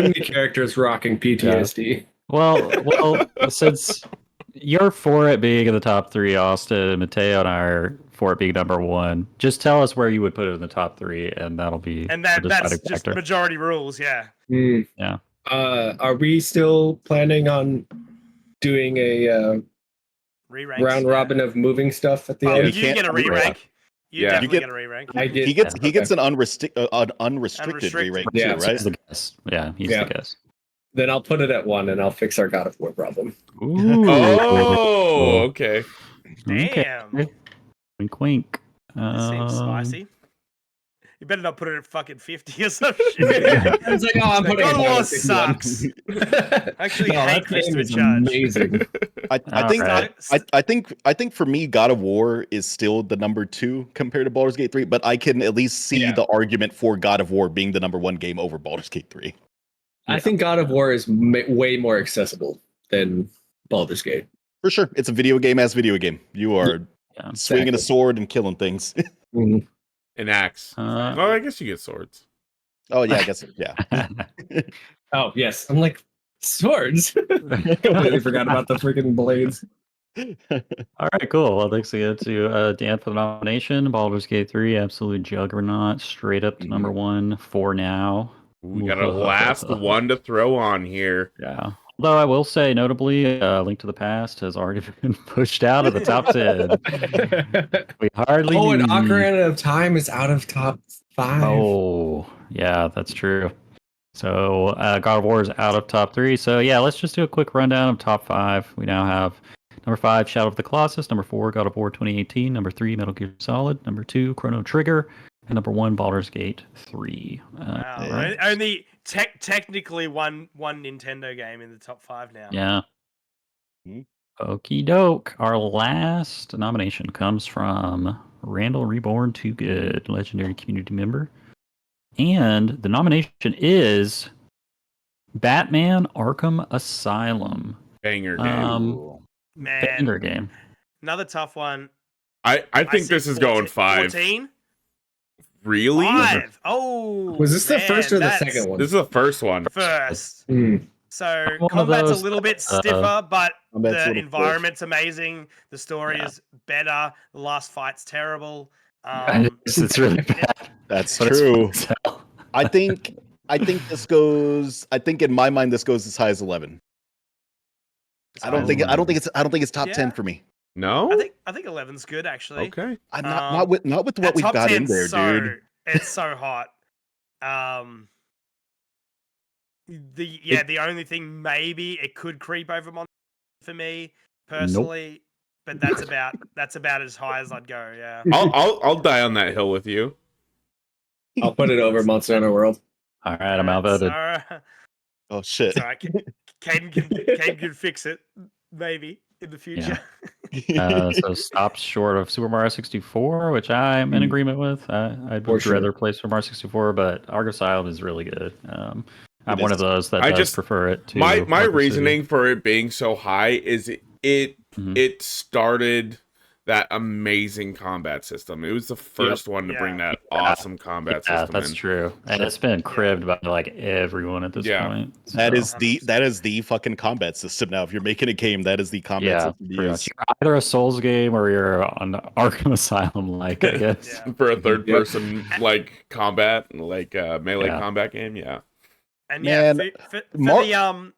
[SPEAKER 5] many characters rocking PTSD.
[SPEAKER 1] Yeah. Well, since you're for it being in the top 3, Austin, Mateo and I are for it being number 1. Just tell us where you would put it in the top 3, and that'll be
[SPEAKER 3] that's just majority rules. Yeah.
[SPEAKER 1] Yeah.
[SPEAKER 5] Are we still planning on doing a round robin of moving stuff at the end?
[SPEAKER 3] You get a re-rank. You definitely get a re-rank.
[SPEAKER 2] He gets an unrestricted re-rank too, right?
[SPEAKER 1] He's the guest. Yeah, he's the guest.
[SPEAKER 5] Then I'll put it at 1, and I'll fix our God of War problem.
[SPEAKER 1] Ooh.
[SPEAKER 4] Oh, okay.
[SPEAKER 3] Damn.
[SPEAKER 1] Okay. Wink, wink.
[SPEAKER 3] That seems spicy. You better not put it at fucking 50 or some shit.
[SPEAKER 5] I was like, oh, I'm putting
[SPEAKER 3] God
[SPEAKER 5] it
[SPEAKER 3] of War
[SPEAKER 5] at
[SPEAKER 3] sucks. Actually, I hate Christopher Judge.
[SPEAKER 5] Amazing.
[SPEAKER 2] I think for me, God of War is still the number 2 compared to Baldur's Gate 3, but I can at least see the argument for God of War being the number 1 game over Baldur's Gate 3.
[SPEAKER 5] I think God of War is way more accessible than Baldur's Gate.
[SPEAKER 2] For sure. It's a video game as video game. You are swinging a sword and killing things.
[SPEAKER 4] An axe. Well, I guess you get swords.
[SPEAKER 2] Oh, yeah, I guess. Yeah.
[SPEAKER 5] Oh, yes. I'm like, swords? Completely forgot about the freaking blades.
[SPEAKER 1] All right, cool. Well, thanks again to Dan for the nomination. Baldur's Gate 3, absolute juggernaut, straight up to number one for now.
[SPEAKER 4] We got a last one to throw on here.
[SPEAKER 1] Yeah. Although I will say, notably, Link to the Past has already been pushed out of the top 10. We hardly
[SPEAKER 5] and
[SPEAKER 1] need...
[SPEAKER 5] Ocarina of Time is out of top 5.
[SPEAKER 1] Oh, yeah, that's true. So God of War is out of top 3. So yeah, let's just do a quick rundown of top 5. We now have number 5, Shadow of the Colossus. Number 4, God of War 2018. Number 3, Metal Gear Solid. Number 2, Chrono Trigger. And number 1, Baldur's Gate 3.
[SPEAKER 3] Wow.
[SPEAKER 1] Right.
[SPEAKER 3] Only technically one Nintendo game in the top 5 now.
[SPEAKER 1] Yeah. Okie doke. Our last nomination comes from Randall Reborn Too Good, legendary community member. And the nomination is Batman Arkham Asylum.
[SPEAKER 4] Banger game.
[SPEAKER 3] Man.
[SPEAKER 1] Banger game.
[SPEAKER 3] Another tough one.
[SPEAKER 4] I think this is going 5.
[SPEAKER 3] 14?
[SPEAKER 4] Really?
[SPEAKER 3] 5. Oh.
[SPEAKER 5] Was this the first or the second one?
[SPEAKER 4] This is the first one.
[SPEAKER 3] First. So
[SPEAKER 1] One of
[SPEAKER 3] combat's
[SPEAKER 1] those,
[SPEAKER 3] a little bit stiffer, but
[SPEAKER 2] combat's a
[SPEAKER 3] the
[SPEAKER 2] little
[SPEAKER 3] environment's amazing. The story is better. The last fight's terrible.
[SPEAKER 1] It's really bad.
[SPEAKER 2] That's
[SPEAKER 1] but it's
[SPEAKER 2] true.
[SPEAKER 1] fun as hell.
[SPEAKER 2] I think this goes. I think in my mind this goes as high as 11. I don't think it's top 10 for me.
[SPEAKER 4] No?
[SPEAKER 3] I think 11's good actually.
[SPEAKER 4] Okay.
[SPEAKER 2] Not with what
[SPEAKER 3] That
[SPEAKER 2] we've
[SPEAKER 3] top
[SPEAKER 2] got in
[SPEAKER 3] 10's
[SPEAKER 2] there, dude.
[SPEAKER 3] It's so hot. The only thing maybe it could creep over Monster for me personally, but that's about as high as I'd go. Yeah.
[SPEAKER 4] I'll die on that hill with you.
[SPEAKER 5] I'll put it over Monster Hunter World.
[SPEAKER 1] All right, I'm outvoted.
[SPEAKER 2] Oh shit!
[SPEAKER 3] It's all right. Caden can fix it maybe in the future.
[SPEAKER 1] So stopped short of Super Mario 64, which I'm in agreement with. I'd rather play Super Mario 64, but Arkham Asylum is really good. I'm one of those that does prefer it to
[SPEAKER 4] my reasoning for it being so high is it started that amazing combat system. It was the first one to bring that awesome combat system.
[SPEAKER 1] Yeah, that's true. And it's been cribbed by like everyone at this point. So.
[SPEAKER 2] That is the fucking combat system now. If you're making a game, that is the combat system.
[SPEAKER 1] You're either a Souls game or you're on Arkham Asylum, like I guess.
[SPEAKER 4] For a third person like combat, like melee combat game,
[SPEAKER 3] And
[SPEAKER 2] man,
[SPEAKER 3] for the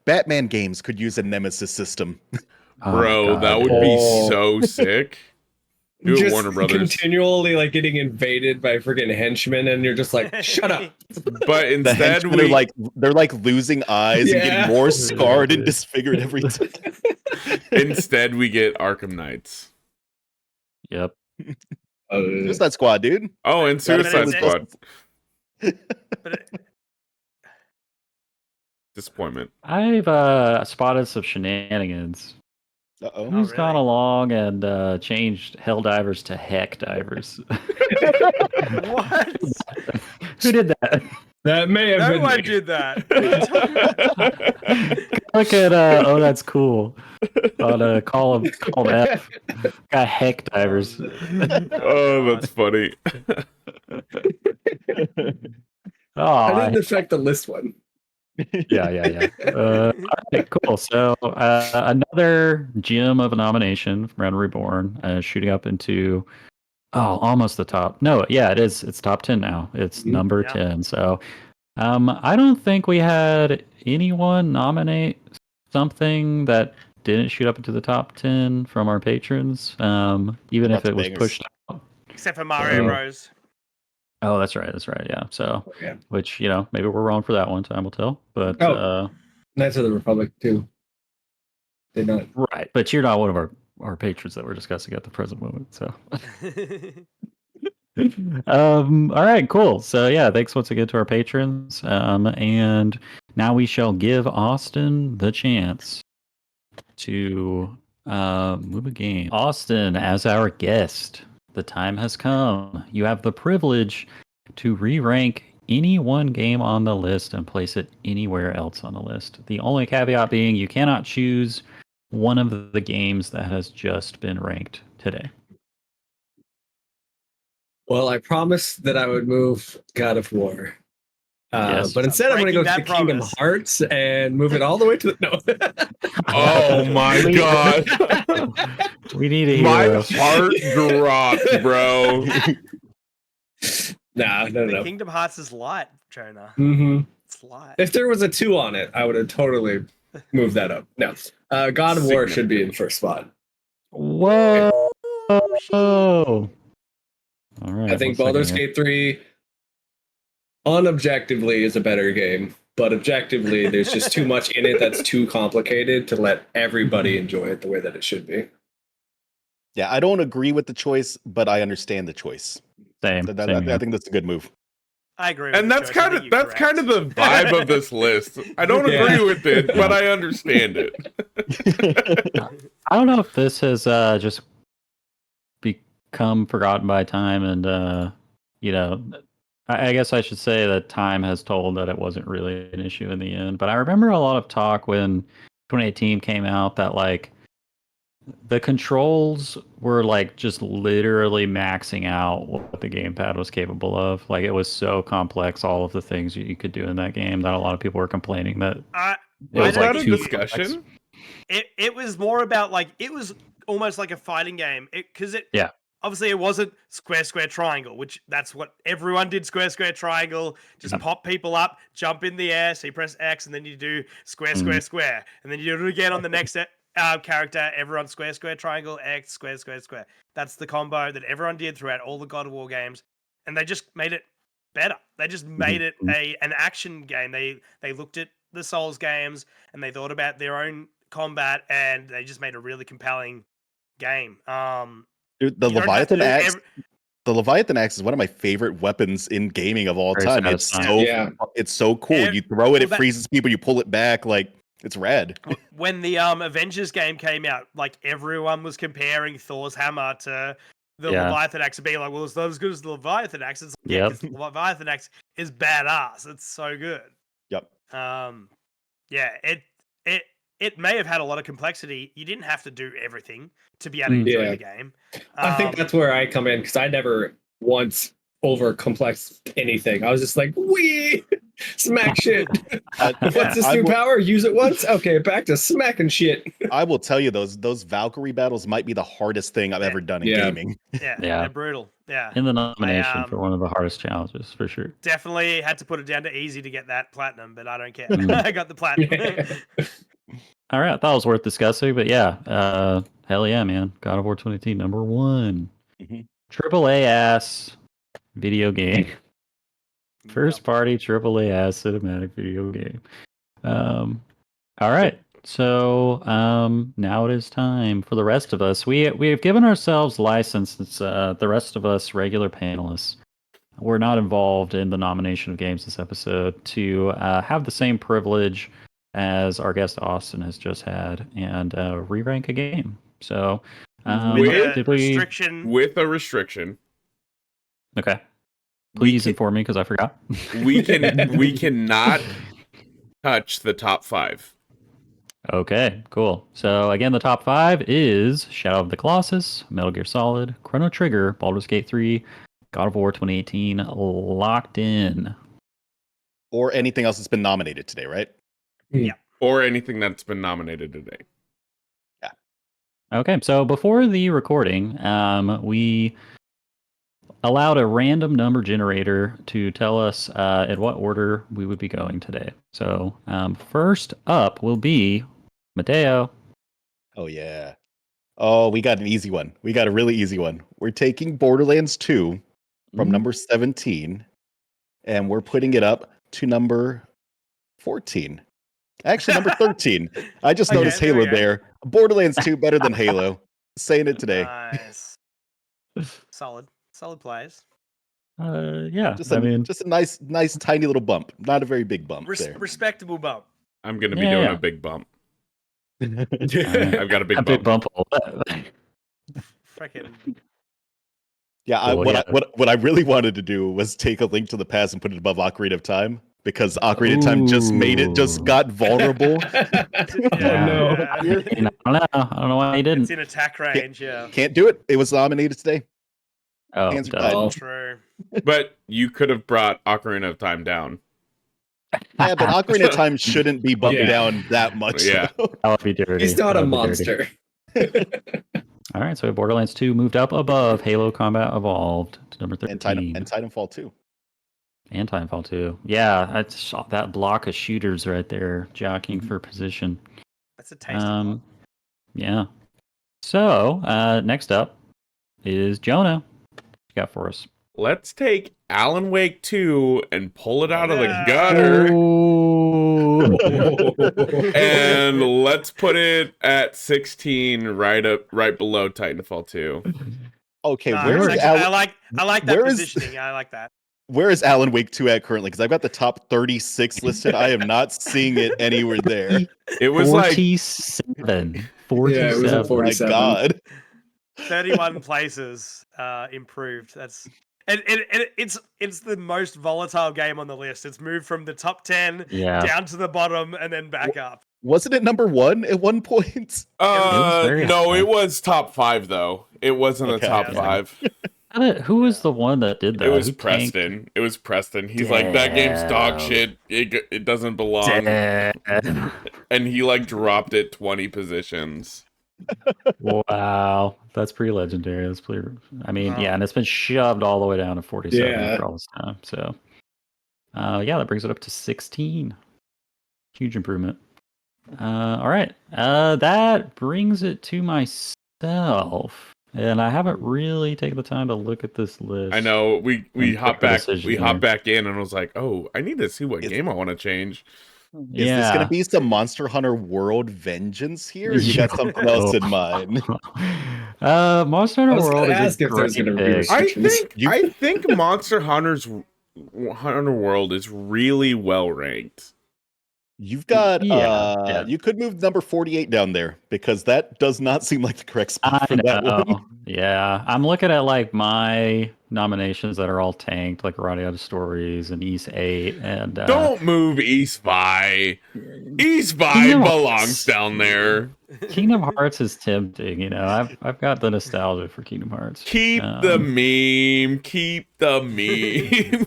[SPEAKER 2] Batman games could use a nemesis system.
[SPEAKER 4] Bro, that would be so sick. Do it, Warner Brothers.
[SPEAKER 5] Continually like getting invaded by freaking henchmen, and you're just like, shut up.
[SPEAKER 4] But instead,
[SPEAKER 2] they're like losing eyes and getting more scarred and disfigured every time.
[SPEAKER 4] Instead, we get Arkham Knights.
[SPEAKER 1] Yep.
[SPEAKER 2] Suicide Squad, dude.
[SPEAKER 4] Oh, and Suicide Squad. Disappointment.
[SPEAKER 1] I've spotted some shenanigans.
[SPEAKER 2] Uh-oh.
[SPEAKER 1] Who's gone along and changed Helldivers to Heck Divers?
[SPEAKER 3] What?
[SPEAKER 1] Who did that?
[SPEAKER 5] That may have been.
[SPEAKER 3] No one did that.
[SPEAKER 1] Look at that's cool. On Call F. Got Heck Divers.
[SPEAKER 4] Oh, that's funny.
[SPEAKER 5] I didn't affect the list one.
[SPEAKER 1] Yeah. All right, cool. So another gem of a nomination from Randall Reborn, shooting up into almost the top. No, yeah, it is. It's top 10 now. It's number 10. So I don't think we had anyone nominate something that didn't shoot up into the top 10 from our patrons, even if it was pushed out.
[SPEAKER 3] Except for Mario Bros.
[SPEAKER 1] Oh, that's right. Yeah. So, which, maybe we're wrong for that one. Time will tell. But
[SPEAKER 5] Knights of the Republic too. They're not
[SPEAKER 1] right. But you're not one of our patrons that we're discussing at the present moment. So, all right, cool. So yeah, thanks once again to our patrons. And now we shall give Austin the chance to move a game. Austin, as our guest. The time has come. You have the privilege to re-rank any one game on the list and place it anywhere else on the list. The only caveat being you cannot choose one of the games that has just been ranked today.
[SPEAKER 5] Well, I promised that I would move God of War
[SPEAKER 1] Yes.
[SPEAKER 5] But instead, I'm going to go to
[SPEAKER 3] Breaking that
[SPEAKER 5] Kingdom
[SPEAKER 3] promise.
[SPEAKER 5] Hearts and move it all the way to the no.
[SPEAKER 4] Oh my god.
[SPEAKER 1] We need a
[SPEAKER 4] My
[SPEAKER 1] hero.
[SPEAKER 4] heart dropped, bro.
[SPEAKER 5] no.
[SPEAKER 3] The Kingdom Hearts is light, Jonah.
[SPEAKER 5] Mm-hmm.
[SPEAKER 3] It's light.
[SPEAKER 5] If there was a 2 on it, I would have totally moved that up. No, God of War should be in first spot.
[SPEAKER 1] Whoa! All right.
[SPEAKER 5] I think
[SPEAKER 1] one
[SPEAKER 5] Baldur's
[SPEAKER 1] second here.
[SPEAKER 5] Gate 3, unobjectively, is a better game, but objectively, there's just too much in it that's too complicated to let everybody enjoy it the way that it should be.
[SPEAKER 2] Yeah, I don't agree with the choice, but I understand the choice.
[SPEAKER 1] Same.
[SPEAKER 2] So
[SPEAKER 1] same
[SPEAKER 2] I
[SPEAKER 1] here.
[SPEAKER 2] think that's a good move.
[SPEAKER 3] I agree. With
[SPEAKER 4] And
[SPEAKER 3] the
[SPEAKER 4] that's
[SPEAKER 3] choice. I
[SPEAKER 4] kind
[SPEAKER 3] think
[SPEAKER 4] of
[SPEAKER 3] you're
[SPEAKER 4] that's kind of the
[SPEAKER 3] correct.
[SPEAKER 4] vibe of this list. I don't
[SPEAKER 5] Yeah.
[SPEAKER 4] agree with it, but I understand it.
[SPEAKER 1] I don't know if this has just become forgotten by time, and you know, I guess I should say that time has told that it wasn't really an issue in the end. But I remember a lot of talk when 2018 came out that like the controls were like just literally maxing out what the gamepad was capable of. Like it was so complex, all of the things you could do in that game, that a lot of people were complaining that it
[SPEAKER 4] Was
[SPEAKER 1] was
[SPEAKER 4] that
[SPEAKER 1] like
[SPEAKER 4] a
[SPEAKER 1] too
[SPEAKER 4] discussion?
[SPEAKER 1] complex.
[SPEAKER 3] It was more about like it was almost like a fighting game because it
[SPEAKER 1] Yeah.
[SPEAKER 3] obviously it wasn't square square triangle, which that's what everyone did. Square square triangle, just
[SPEAKER 1] Yeah.
[SPEAKER 3] pop people up, jump in the air, so you press X and then you do square square square, and then you do it again on the next character. Everyone square square triangle X square square square. That's the combo that everyone did throughout all the God of War games, and they just made it better. They just made it an action game. They looked at the Souls games and they thought about their own combat, and they just made a really compelling game.
[SPEAKER 2] Dude, the
[SPEAKER 3] You don't have to
[SPEAKER 2] Leviathan
[SPEAKER 3] do
[SPEAKER 2] axe. The Leviathan axe is one of my favorite weapons in gaming of all
[SPEAKER 1] Very
[SPEAKER 2] time. It's
[SPEAKER 1] satisfying.
[SPEAKER 2] so it's so cool.
[SPEAKER 3] Yeah,
[SPEAKER 2] You throw it, it
[SPEAKER 3] well,
[SPEAKER 2] freezes people. You pull it back, like it's rad.
[SPEAKER 3] When the Avengers game came out, like everyone was comparing Thor's hammer to the
[SPEAKER 1] Yeah.
[SPEAKER 3] Leviathan axe and being like, well, it's not as good as the Leviathan axe. It's like, yeah,
[SPEAKER 1] Yep.
[SPEAKER 3] because the Leviathan axe is badass. It's so good.
[SPEAKER 2] Yep.
[SPEAKER 3] Yeah, it may have had a lot of complexity. You didn't have to do everything to be able to enjoy
[SPEAKER 5] Yeah.
[SPEAKER 3] the game.
[SPEAKER 5] I think that's where I come in because I never once over complex anything. I was just like, wee, smack shit. What's this new power? Use it once? Okay, back to smacking shit.
[SPEAKER 2] I will tell you, those Valkyrie battles might be the hardest thing I've ever done in gaming.
[SPEAKER 3] Yeah,
[SPEAKER 1] Yeah.
[SPEAKER 3] they're brutal. Yeah.
[SPEAKER 1] In the nomination for
[SPEAKER 3] I,
[SPEAKER 1] one of the hardest challenges, for sure.
[SPEAKER 3] definitely had to put it down to easy to get that platinum, but I don't care.
[SPEAKER 1] Mhm.
[SPEAKER 3] I got the platinum.
[SPEAKER 1] All right, I thought it was worth discussing, but yeah, hell yeah, man. God of War 2018, number one.
[SPEAKER 2] Mhm.
[SPEAKER 1] AAA ass video game. First party AAA ass cinematic video game. All right. So now it is time for the rest of us. We have given ourselves license since the rest of us regular panelists were not involved in the nomination of games this episode to have the same privilege as our guest Austin has just had and re-rank a game. So
[SPEAKER 3] with restriction.
[SPEAKER 4] With a restriction.
[SPEAKER 1] Okay. Please inform me because I forgot.
[SPEAKER 4] We cannot touch the top 5.
[SPEAKER 1] Okay, cool. So again, the top 5 is Shadow of the Colossus, Metal Gear Solid, Chrono Trigger, Baldur's Gate 3, God of War 2018, locked in.
[SPEAKER 2] Or anything else that's been nominated today, right?
[SPEAKER 3] Yeah.
[SPEAKER 4] Or anything that's been nominated today.
[SPEAKER 2] Yeah.
[SPEAKER 1] Okay, so before the recording, we allowed a random number generator to tell us in what order we would be going today. So first up will be Mateo.
[SPEAKER 2] Oh yeah. Oh, we got an easy one. We got a really easy one. We're taking Borderlands 2 from number 17, and we're putting it up to number 14. Actually, number 13. I just noticed Halo there. Borderlands 2 better than Halo. Saying it today.
[SPEAKER 3] Nice. Solid plays.
[SPEAKER 1] Yeah,
[SPEAKER 2] Just a nice tiny little bump. Not a very big bump there.
[SPEAKER 3] Respectable bump.
[SPEAKER 4] I'm gonna be doing a big bump. I've got a big
[SPEAKER 1] a
[SPEAKER 4] bump.
[SPEAKER 1] big bump.
[SPEAKER 3] Freaking.
[SPEAKER 2] Yeah,
[SPEAKER 1] Cool,
[SPEAKER 2] what I really wanted to do was take A Link to the Past and put it above Ocarina of Time because Ocarina of Time just got vulnerable.
[SPEAKER 1] Yeah.
[SPEAKER 5] No.
[SPEAKER 1] I don't know why he didn't.
[SPEAKER 3] It's in attack range, yeah.
[SPEAKER 2] Can't do it. It was nominated today.
[SPEAKER 1] Oh,
[SPEAKER 2] Hands are
[SPEAKER 1] duh.
[SPEAKER 2] tied.
[SPEAKER 3] True.
[SPEAKER 4] But you could have brought Ocarina of Time down.
[SPEAKER 2] Yeah, but Ocarina of Time shouldn't be bumped
[SPEAKER 5] Yeah.
[SPEAKER 2] down that much.
[SPEAKER 4] Yeah.
[SPEAKER 2] though.
[SPEAKER 1] That would be dirty.
[SPEAKER 5] He's not
[SPEAKER 1] That
[SPEAKER 5] a
[SPEAKER 1] would be dirty.
[SPEAKER 5] monster.
[SPEAKER 1] All right, so Borderlands 2 moved up above Halo Combat Evolved to number 13.
[SPEAKER 2] And Titanfall 2.
[SPEAKER 1] And Titanfall 2. Yeah, I saw that block of shooters right there jockeying for position.
[SPEAKER 3] That's a tasty one.
[SPEAKER 1] Yeah. So, next up is Jonah. What you got for us?
[SPEAKER 4] Let's take Alan Wake 2 and pull it out of the
[SPEAKER 3] Yeah.
[SPEAKER 4] gutter.
[SPEAKER 1] Ooh.
[SPEAKER 4] And let's put it at 16, right below Titanfall 2.
[SPEAKER 2] Okay,
[SPEAKER 3] No,
[SPEAKER 2] where is
[SPEAKER 3] actually,
[SPEAKER 2] Alan,
[SPEAKER 3] I like that
[SPEAKER 2] where is-
[SPEAKER 3] positioning. I like that.
[SPEAKER 2] where is Alan Wake 2 at currently? Because I've got the top 36 listed. I am not seeing it anywhere there.
[SPEAKER 4] It was like
[SPEAKER 1] 47. 47.
[SPEAKER 5] Yeah, it was at
[SPEAKER 2] My
[SPEAKER 5] 47.
[SPEAKER 2] God.
[SPEAKER 3] 31 places improved. That's and it's the most volatile game on the list. It's moved from the top 10
[SPEAKER 1] Yeah.
[SPEAKER 3] down to the bottom and then back up.
[SPEAKER 2] Wasn't it number 1 at one point?
[SPEAKER 1] very
[SPEAKER 4] no,
[SPEAKER 1] high.
[SPEAKER 4] it was top 5 though. It wasn't
[SPEAKER 2] Okay.
[SPEAKER 4] a top
[SPEAKER 3] Yeah.
[SPEAKER 4] 5.
[SPEAKER 1] Who was the one that did that?
[SPEAKER 4] It was
[SPEAKER 1] Who tanked?
[SPEAKER 4] Preston. It was Preston. He's like, that game's dog
[SPEAKER 1] Damn.
[SPEAKER 4] shit. It doesn't belong.
[SPEAKER 1] Damn.
[SPEAKER 4] And he like dropped it 20 positions.
[SPEAKER 1] Wow, that's pretty legendary. That's pretty. I mean,
[SPEAKER 3] Wow.
[SPEAKER 1] yeah, and it's been shoved all the way down to 47
[SPEAKER 5] Yeah.
[SPEAKER 1] after all this time. So, yeah, that brings it up to 16. Huge improvement. All right, that brings it to myself, and I haven't really taken the time to look at this list.
[SPEAKER 4] I know we
[SPEAKER 1] And
[SPEAKER 4] hop
[SPEAKER 1] make a
[SPEAKER 4] back
[SPEAKER 1] decision
[SPEAKER 4] we
[SPEAKER 1] here.
[SPEAKER 4] hop back in and I was like, oh, I need to see what
[SPEAKER 2] Is-
[SPEAKER 4] game I want to change.
[SPEAKER 2] Is this going to be some Monster Hunter World vengeance here? Or you got something else in mind?
[SPEAKER 1] Monster Hunter
[SPEAKER 5] I was
[SPEAKER 1] World
[SPEAKER 5] gonna
[SPEAKER 1] is
[SPEAKER 5] ask
[SPEAKER 1] a
[SPEAKER 5] if there's
[SPEAKER 1] great
[SPEAKER 5] gonna be
[SPEAKER 1] pick.
[SPEAKER 5] restrictions.
[SPEAKER 4] I think Monster Hunter World is really well ranked.
[SPEAKER 2] You've got,
[SPEAKER 1] Yeah.
[SPEAKER 2] you could move number 48 down there because that does not seem like the correct spot
[SPEAKER 1] I
[SPEAKER 2] for that one.
[SPEAKER 1] know. Yeah, I'm looking at like my nominations that are all tanked, like Running Out of Stories and East 8, and
[SPEAKER 4] Don't move East By. East By
[SPEAKER 1] Kingdom
[SPEAKER 4] belongs
[SPEAKER 1] Hearts.
[SPEAKER 4] down there.
[SPEAKER 1] Kingdom Hearts is tempting. You know, I've got the nostalgia for Kingdom Hearts.
[SPEAKER 4] Keep the meme. Keep the meme.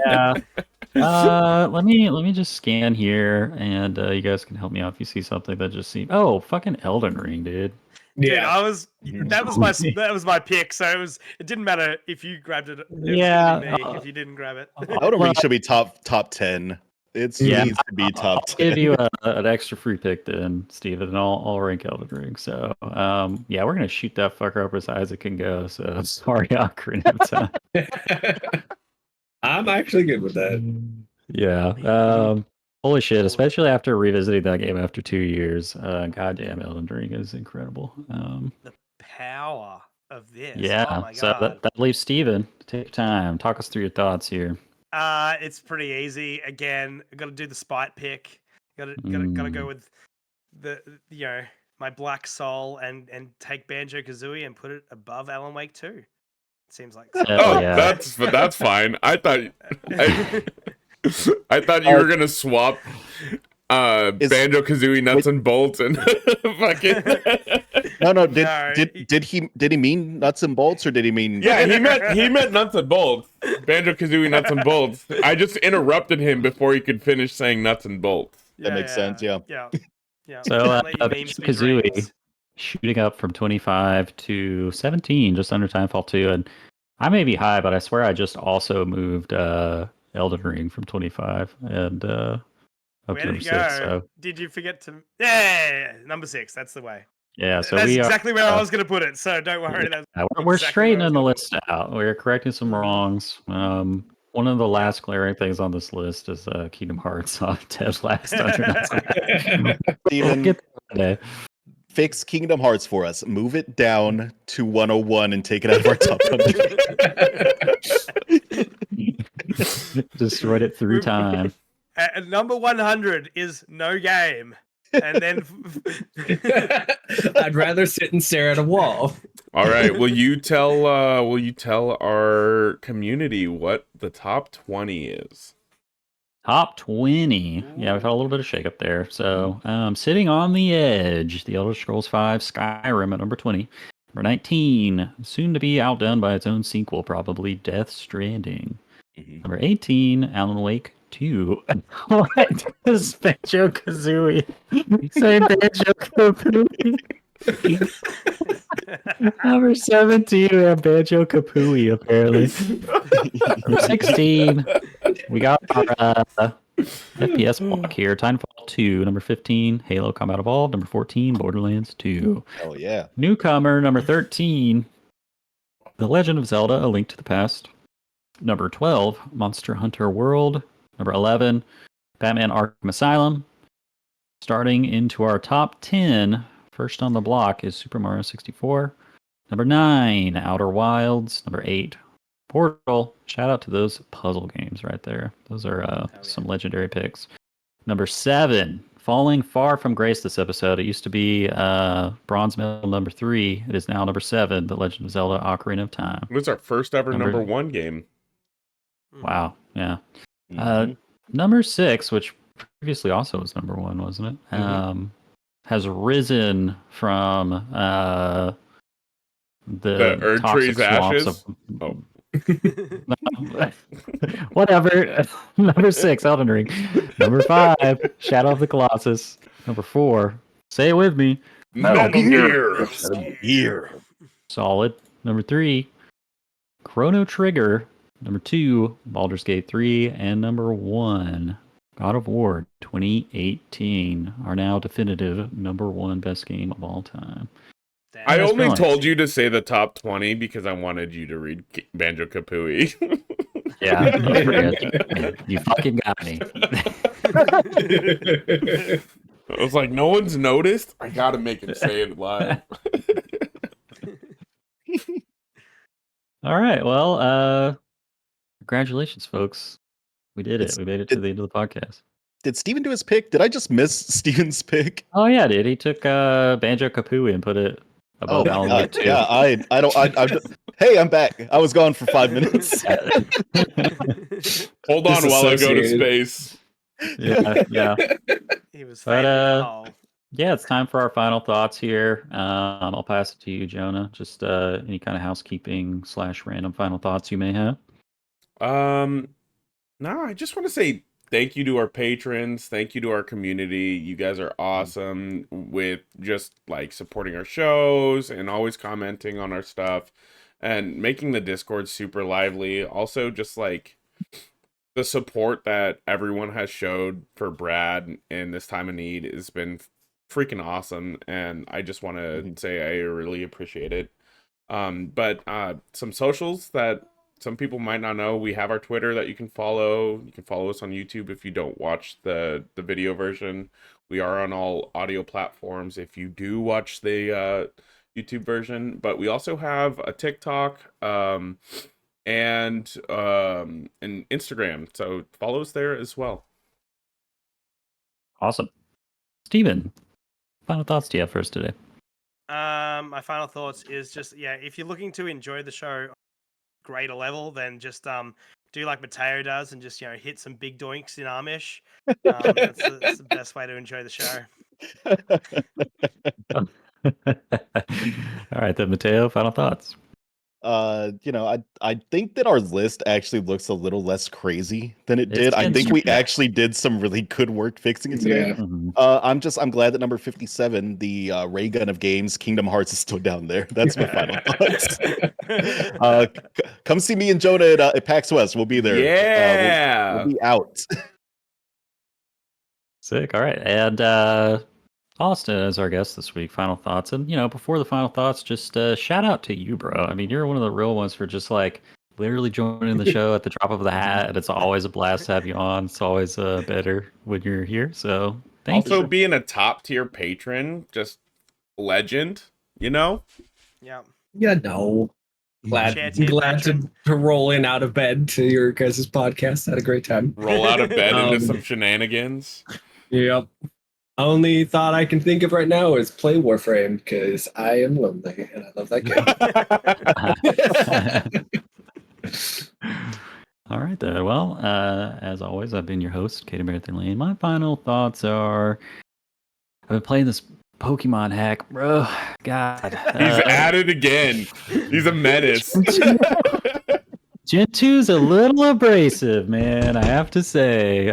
[SPEAKER 1] Yeah. Let me just scan here, and you guys can help me out if you see something that just seemed. Oh, fucking Elden Ring, dude.
[SPEAKER 3] Dude,
[SPEAKER 5] Yeah.
[SPEAKER 3] that was my pick. So it didn't matter if you grabbed it. It was
[SPEAKER 1] Yeah,
[SPEAKER 3] gonna be me if you didn't grab it.
[SPEAKER 2] Elden Ring should be top 10. It
[SPEAKER 1] Yeah,
[SPEAKER 2] needs to be top
[SPEAKER 1] I'll
[SPEAKER 2] 10.
[SPEAKER 1] give you an extra free pick then, Steven, and I'll rank Elden Ring. So, yeah, we're gonna shoot that fucker up as high as it can go. So sorry, Ocarina of Time.
[SPEAKER 5] I'm actually good with that.
[SPEAKER 1] Yeah. Holy shit! Especially after revisiting that game after 2 years. Goddamn, Elden Ring is incredible.
[SPEAKER 3] The power of this.
[SPEAKER 1] Yeah.
[SPEAKER 3] Oh my
[SPEAKER 1] So
[SPEAKER 3] god.
[SPEAKER 1] that leaves Steven. Take your time. Talk us through your thoughts here.
[SPEAKER 3] It's pretty easy. Again, got to do the spite pick. Got to go with the my Black Soul and take Banjo Kazooie and put it above Alan Wake 2. Seems like
[SPEAKER 4] Oh,
[SPEAKER 1] yeah.
[SPEAKER 4] that's fine. I thought you were gonna swap Banjo Kazooie nuts and bolts and fucking
[SPEAKER 2] No.
[SPEAKER 3] No,
[SPEAKER 2] Did he mean nuts and bolts or did he mean?
[SPEAKER 4] yeah. He meant nuts and bolts. Banjo Kazooie nuts and bolts. I just interrupted him before he could finish saying nuts and bolts.
[SPEAKER 2] That makes sense, yeah.
[SPEAKER 3] Yeah.
[SPEAKER 1] So
[SPEAKER 3] Let your
[SPEAKER 1] Banjo
[SPEAKER 3] memes be
[SPEAKER 1] Kazooie
[SPEAKER 3] dreams.
[SPEAKER 1] shooting up from 25 to 17, just under Timefall 2, and I may be high, but I swear I just also moved Elden Ring from 25 and up
[SPEAKER 3] Where
[SPEAKER 1] to
[SPEAKER 3] did
[SPEAKER 1] number
[SPEAKER 3] you
[SPEAKER 1] 6.
[SPEAKER 3] go?
[SPEAKER 1] So
[SPEAKER 3] Did you forget to? Yeah, number 6. That's the way.
[SPEAKER 1] yeah, so
[SPEAKER 3] That's
[SPEAKER 1] we are.
[SPEAKER 3] exactly where I was going to put it. So don't worry. That's
[SPEAKER 1] We're
[SPEAKER 3] exactly
[SPEAKER 1] straightening
[SPEAKER 3] where I
[SPEAKER 1] the
[SPEAKER 3] was
[SPEAKER 1] list out. We're correcting some wrongs. One of the last glaring things on this list is Kingdom Hearts on dead last under.
[SPEAKER 2] Steven,
[SPEAKER 1] Get there today.
[SPEAKER 2] fix Kingdom Hearts for us. Move it down to 101 and take it out of our top 100.
[SPEAKER 1] Destroyed it through time.
[SPEAKER 3] Number 100 is no game, and then
[SPEAKER 5] I'd rather sit and stare at a wall.
[SPEAKER 4] All right, will you tell our community what the top 20 is?
[SPEAKER 1] Top 20. Yeah, we've had a little bit of shakeup there. So, sitting on the edge, The Elder Scrolls V Skyrim at number 20. Number 19, soon to be outdone by its own sequel, probably Death Stranding. Number 18, Alan Wake 2. What is Banjo Kazooie? Same Banjo Kazooie. Number 17, we have Banjo Kazooie, apparently. Number 16, we got our FPS block here. Titanfall 2. Number 15, Halo Combat Evolved. Number 14, Borderlands 2.
[SPEAKER 2] Oh yeah.
[SPEAKER 1] Newcomer, number 13, The Legend of Zelda: A Link to the Past. Number 12, Monster Hunter World. Number 11, Batman Arkham Asylum. Starting into our top 10, first on the block is Super Mario 64. Number 9, Outer Wilds. Number 8, Portal. Shout out to those puzzle games right there. Those are some legendary picks. Number 7, falling far from grace this episode. It used to be bronze medal number 3. It is now number 7, The Legend of Zelda: Ocarina of Time.
[SPEAKER 4] It was our first ever number 1 game.
[SPEAKER 1] Wow, yeah.
[SPEAKER 2] Mhm.
[SPEAKER 1] Number 6, which previously also was number 1, wasn't it? Has risen from the
[SPEAKER 4] Erd
[SPEAKER 1] toxic
[SPEAKER 4] Tree's
[SPEAKER 1] swamps
[SPEAKER 4] ashes?
[SPEAKER 1] Whatever. Number 6, Elden Ring. Number 5, Shadow of the Colossus. Number 4, say it with me,
[SPEAKER 4] Metal Gear.
[SPEAKER 2] Here.
[SPEAKER 1] solid. Number 3, Chrono Trigger. Number 2, Baldur's Gate 3. And number 1, God of War 2018. Our now definitive number 1 best game of all time.
[SPEAKER 3] Damn.
[SPEAKER 4] I
[SPEAKER 1] That's
[SPEAKER 4] only
[SPEAKER 1] brilliant.
[SPEAKER 4] told you to say the top 20 because I wanted you to read Banjo Kazooie.
[SPEAKER 1] Yeah, don't forget. You fucking got me.
[SPEAKER 4] I was like, no one's noticed. I gotta make him say it live.
[SPEAKER 1] All right. Well, congratulations, folks. We did it. We made it to the end of the podcast.
[SPEAKER 2] Did Steven do his pick? Did I just miss Steven's pick?
[SPEAKER 1] Oh yeah, dude. He took Banjo Kazooie and put it above Alan Wake 2.
[SPEAKER 2] Yeah, I don't. Hey, I'm back. I was gone for 5 minutes.
[SPEAKER 4] Hold on while I go to space.
[SPEAKER 1] yeah.
[SPEAKER 3] He was
[SPEAKER 1] But,
[SPEAKER 3] fading in the hole.
[SPEAKER 1] Yeah, it's time for our final thoughts here. I'll pass it to you, Jonah. Just any kind of housekeeping / random final thoughts you may have.
[SPEAKER 4] No, I just want to say thank you to our patrons. Thank you to our community. You guys are awesome with just like supporting our shows and always commenting on our stuff and making the Discord super lively. Also, just like the support that everyone has showed for Brad in this time of need has been freaking awesome. And I just want to say I really appreciate it. But some socials that some people might not know. We have our Twitter that you can follow. You can follow us on YouTube if you don't watch the video version. We are on all audio platforms if you do watch the YouTube version. But we also have a TikTok and Instagram. So follow us there as well.
[SPEAKER 1] Awesome. Steven, final thoughts do you have for us today?
[SPEAKER 3] My final thoughts is just if you're looking to enjoy the show greater level, then just do like Mateo does and just hit some big doinks in Amish. That's the best way to enjoy the show.
[SPEAKER 1] All right, then, Mateo, final thoughts.
[SPEAKER 2] I think that our list actually looks a little less crazy than it
[SPEAKER 1] It's
[SPEAKER 2] did. I think we
[SPEAKER 1] yeah.
[SPEAKER 2] actually did some really good work fixing it today.
[SPEAKER 5] Yeah.
[SPEAKER 1] Mhm.
[SPEAKER 2] I'm glad that number 57, the ray gun of games, Kingdom Hearts, is still down there. That's my final thoughts. Come see me and Jonah at PAX West. We'll be there.
[SPEAKER 4] Yeah.
[SPEAKER 2] We'll be out.
[SPEAKER 1] Sick. All right. And Austin is our guest this week. Final thoughts. And, before the final thoughts, just shout out to you, bro. I mean, you're one of the real ones for just like literally joining the show at the drop of the hat. And it's always a blast to have you on. It's always better when you're here. So thank you.
[SPEAKER 4] Also, being a top tier patron, just legend,
[SPEAKER 3] Yeah.
[SPEAKER 5] Yeah, no. Glad to roll in out of bed to your guys' podcast. Had a great time.
[SPEAKER 4] roll out of bed into some shenanigans.
[SPEAKER 5] Yep. Only thought I can think of right now is play Warframe because I am lonely and I love that game.
[SPEAKER 1] All right, then. Well, as always, I've been your host, Katie Marathon Lane. My final thoughts are I've been playing this Pokemon hack, bro. God.
[SPEAKER 4] He's at it again. He's a menace.
[SPEAKER 1] Gen 2's a little abrasive, man. I have to say.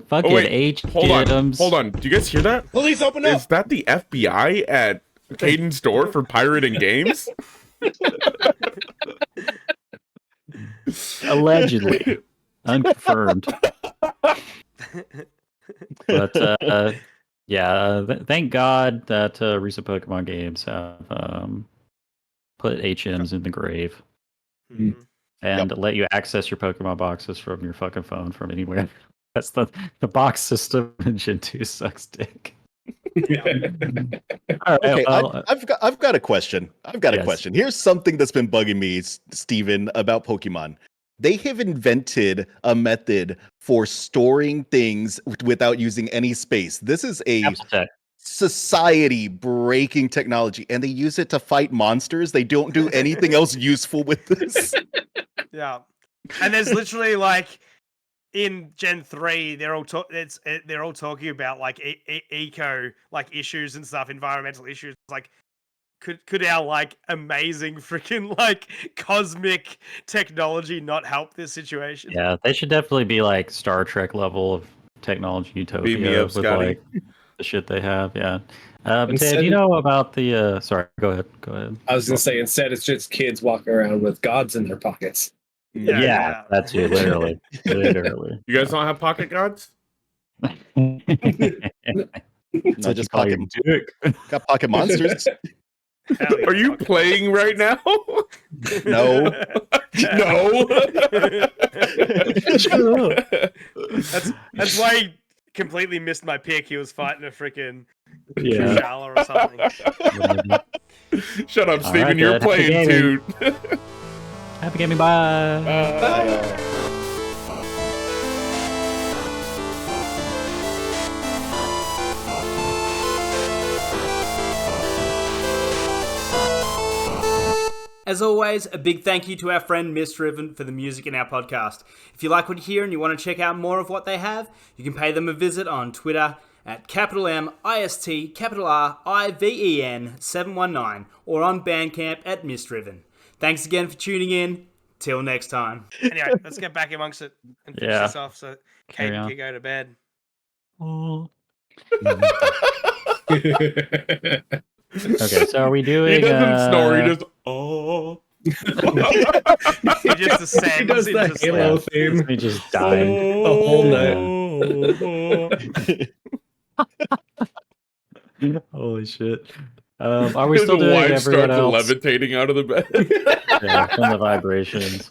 [SPEAKER 1] Fucking H
[SPEAKER 4] hold
[SPEAKER 1] gems.
[SPEAKER 4] on. Do you guys hear that?
[SPEAKER 6] Police, open up!
[SPEAKER 4] Is that the FBI at Caden's door for pirating games?
[SPEAKER 1] Allegedly, unconfirmed. But yeah, thank God that recent Pokemon games have put HMs in the grave and let you access your Pokemon boxes from your fucking phone from anywhere. That's the box system in Gen 2 sucks dick. All right,
[SPEAKER 2] Okay,
[SPEAKER 1] well,
[SPEAKER 2] I've got a question. I've got a
[SPEAKER 1] Yes.
[SPEAKER 2] question. Here's something that's been bugging me, Steven, about Pokemon. They have invented a method for storing things without using any space. This is a
[SPEAKER 1] Capsule Tech.
[SPEAKER 2] society-breaking technology, and they use it to fight monsters. They don't do anything else useful with this.
[SPEAKER 3] Yeah, and there's literally like in Gen 3, they're all talking about like eco like issues and stuff, environmental issues. Like, could our like amazing freaking like cosmic technology not help this situation?
[SPEAKER 1] Yeah, they should definitely be like Star Trek level of technology utopia
[SPEAKER 4] Beam me up,
[SPEAKER 1] with
[SPEAKER 4] Scotty.
[SPEAKER 1] like the shit they have. Yeah. But
[SPEAKER 5] Instead-
[SPEAKER 1] Ted, do you know about the? Sorry, go ahead. Go ahead.
[SPEAKER 5] I was gonna say instead it's just kids walking around with gods in their pockets.
[SPEAKER 1] Yeah, that's it. Literally.
[SPEAKER 4] You guys don't have pocket gods?
[SPEAKER 2] Not just pocket, got pocket monsters.
[SPEAKER 3] Hell yeah,
[SPEAKER 4] Are you
[SPEAKER 3] fuck.
[SPEAKER 4] playing right now?
[SPEAKER 2] No.
[SPEAKER 4] No.
[SPEAKER 3] That's why he completely missed my pick. He was fighting a freaking
[SPEAKER 1] Yeah.
[SPEAKER 3] Shala or something.
[SPEAKER 4] Shut up,
[SPEAKER 1] All
[SPEAKER 4] Steven.
[SPEAKER 1] right,
[SPEAKER 4] You're
[SPEAKER 1] Dad. Happy
[SPEAKER 4] playing
[SPEAKER 1] gaming.
[SPEAKER 4] too.
[SPEAKER 1] Happy gaming. Bye.
[SPEAKER 7] As always, a big thank you to our friend Misdriven for the music in our podcast. If you like what you hear and you want to check out more of what they have, you can pay them a visit on Twitter at MIST_RIVEN719 or on Bandcamp at Misdriven. Thanks again for tuning in. Till next time.
[SPEAKER 3] Anyway, let's get back amongst it and finish
[SPEAKER 1] Yeah.
[SPEAKER 3] this off so
[SPEAKER 1] Carry
[SPEAKER 3] Caden
[SPEAKER 1] on.
[SPEAKER 3] can go to bed.
[SPEAKER 1] Oh. Okay, so are we doing?
[SPEAKER 4] He doesn't snore. He just
[SPEAKER 3] He just descends
[SPEAKER 5] He does the
[SPEAKER 3] into sleep.
[SPEAKER 5] Halo theme.
[SPEAKER 1] We just died.
[SPEAKER 5] The whole night.
[SPEAKER 1] Holy shit! Are we still
[SPEAKER 4] His
[SPEAKER 1] doing
[SPEAKER 4] wife
[SPEAKER 1] everyone
[SPEAKER 4] starts
[SPEAKER 1] else?
[SPEAKER 4] levitating out of the bed.
[SPEAKER 1] Yeah, from the vibrations.